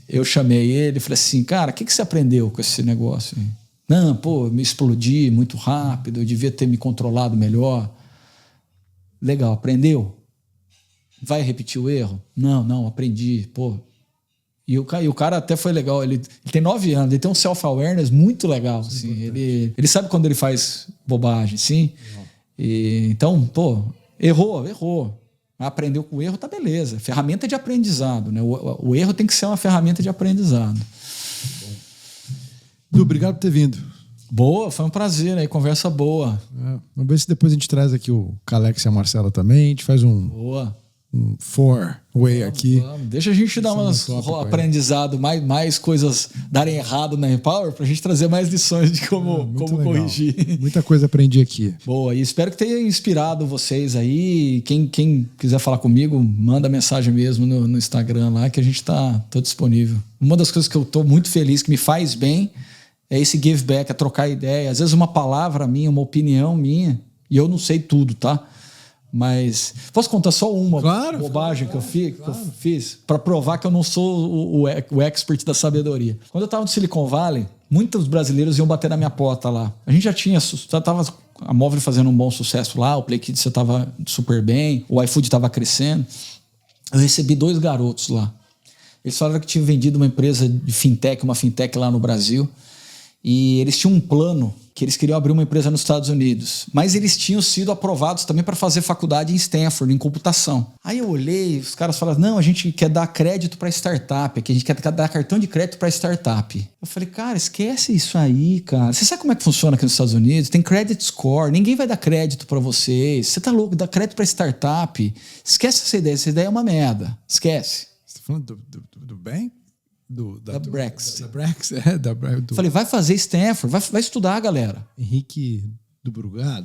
Eu chamei ele e falei assim, cara, o que você aprendeu com esse negócio aí? Não, pô, me explodi muito rápido, eu devia ter me controlado melhor. Legal, aprendeu? Vai repetir o erro? Não, aprendi, pô. E o cara até foi legal, ele tem 9 anos, ele tem um self-awareness muito legal, assim, ele sabe quando ele faz bobagem, sim. Então, pô, errou. Aprendeu com o erro, tá beleza. Ferramenta de aprendizado, né? O erro tem que ser uma ferramenta de aprendizado. Du, obrigado por ter vindo. Boa, foi um prazer, né? Conversa boa. Vamos ver se depois a gente traz aqui o Calex e a Marcela também. A gente faz um four-way aqui. Deixa a gente dar um aprendizado, mais coisas darem errado na Empower, pra gente trazer mais lições de como corrigir. Muita coisa aprendi aqui. Boa, e espero que tenha inspirado vocês aí. Quem quiser falar comigo, manda mensagem mesmo no Instagram lá, que a gente tá disponível. Uma das coisas que eu tô muito feliz, que me faz bem, é esse give back, é trocar ideia. Às vezes uma palavra minha, uma opinião minha, e eu não sei tudo, tá? Mas posso contar só uma bobagem que eu fiz para provar que eu não sou o expert da sabedoria. Quando eu estava no Silicon Valley, muitos brasileiros iam bater na minha porta lá. A gente já estava a Móvel fazendo um bom sucesso lá, o Play Kids já estava super bem, o iFood estava crescendo. Eu recebi 2 garotos lá. Eles falaram que tinham vendido uma empresa de fintech, uma fintech lá no Brasil, e eles tinham um plano que eles queriam abrir uma empresa nos Estados Unidos. Mas eles tinham sido aprovados também para fazer faculdade em Stanford, em computação. Aí eu olhei, os caras falaram, não, a gente quer dar crédito para startup, aqui a gente quer dar cartão de crédito para startup. Eu falei, cara, esquece isso aí, cara. Você sabe como é que funciona aqui nos Estados Unidos? Tem credit score, ninguém vai dar crédito para vocês. Você tá louco, dar crédito para startup. Esquece essa ideia é uma merda. Esquece. Você tá falando do bem? Da Brex. Da Brex, Falei, vai fazer Stanford, vai estudar, galera. Henrique do Brugar,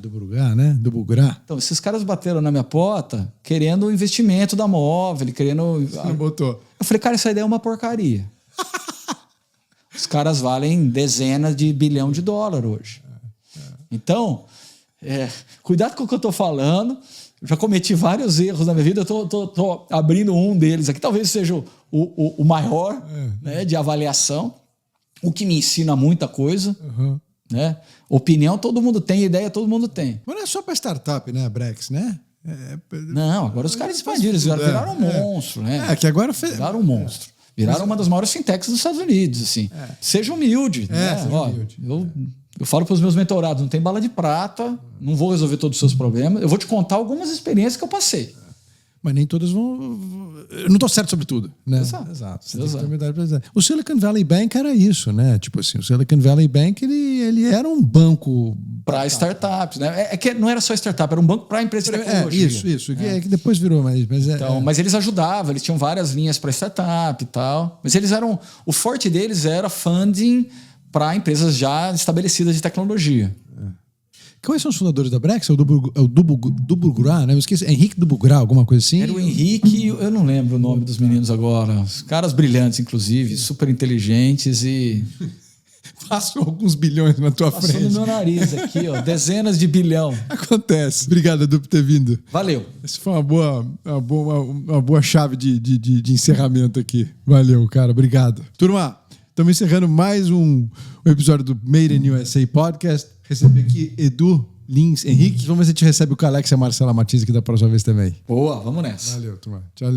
né? Do Bugrá. Então, esses caras bateram na minha porta querendo o investimento da Móvel, querendo... Você não botou? Eu falei, cara, essa ideia é uma porcaria. Os caras valem dezenas de bilhão de dólares hoje. Então, cuidado com o que eu tô falando. Eu já cometi vários erros na minha vida, eu tô abrindo um deles aqui. Talvez seja o maior, né, de avaliação, o que me ensina muita coisa. Né? Opinião todo mundo tem, ideia todo mundo tem. Mas não é só para startup, né, a Brex, né? Não, agora os caras expandiram, eles viraram um monstro. Né? Que agora viraram um monstro. Viraram uma das maiores fintechs dos Estados Unidos. Assim. Seja humilde. Né? Seja humilde. Eu falo para os meus mentorados, não tem bala de prata, não vou resolver todos os seus problemas, eu vou te contar algumas experiências que eu passei. Mas nem todas vão... Eu não estou certo sobre tudo. Né? Exato. Você tem que ter humildade pra dizer. O Silicon Valley Bank era isso, né? Tipo assim, o Silicon Valley Bank, ele era um banco... Para startups, né? É que não era só startup, era um banco para empresas de tecnologia. Isso. Que depois virou mais... Mas eles ajudavam, eles tinham várias linhas para startup e tal. Mas eles eram... O forte deles era funding para empresas já estabelecidas de tecnologia. Quais são os fundadores da Brex? É o do Bugrá, né? Eu esqueci. Henrique do Bugrá, alguma coisa assim? Era o Henrique, eu não lembro o nome dos meninos agora. Os caras brilhantes, inclusive, super inteligentes e... Passam alguns bilhões na tua frente. Passou no meu nariz aqui, ó. Dezenas de bilhão. Acontece. Obrigado, Edu, por ter vindo. Valeu. Essa foi uma boa chave de encerramento aqui. Valeu, cara. Obrigado. Turma, estamos encerrando mais um episódio do Made in USA Podcast. Recebi aqui Edu, Lins, Henrique. Vamos ver se a gente recebe o Calex e a Marcela Martins aqui da próxima vez também. Boa, vamos nessa. Valeu, turma. Tchau.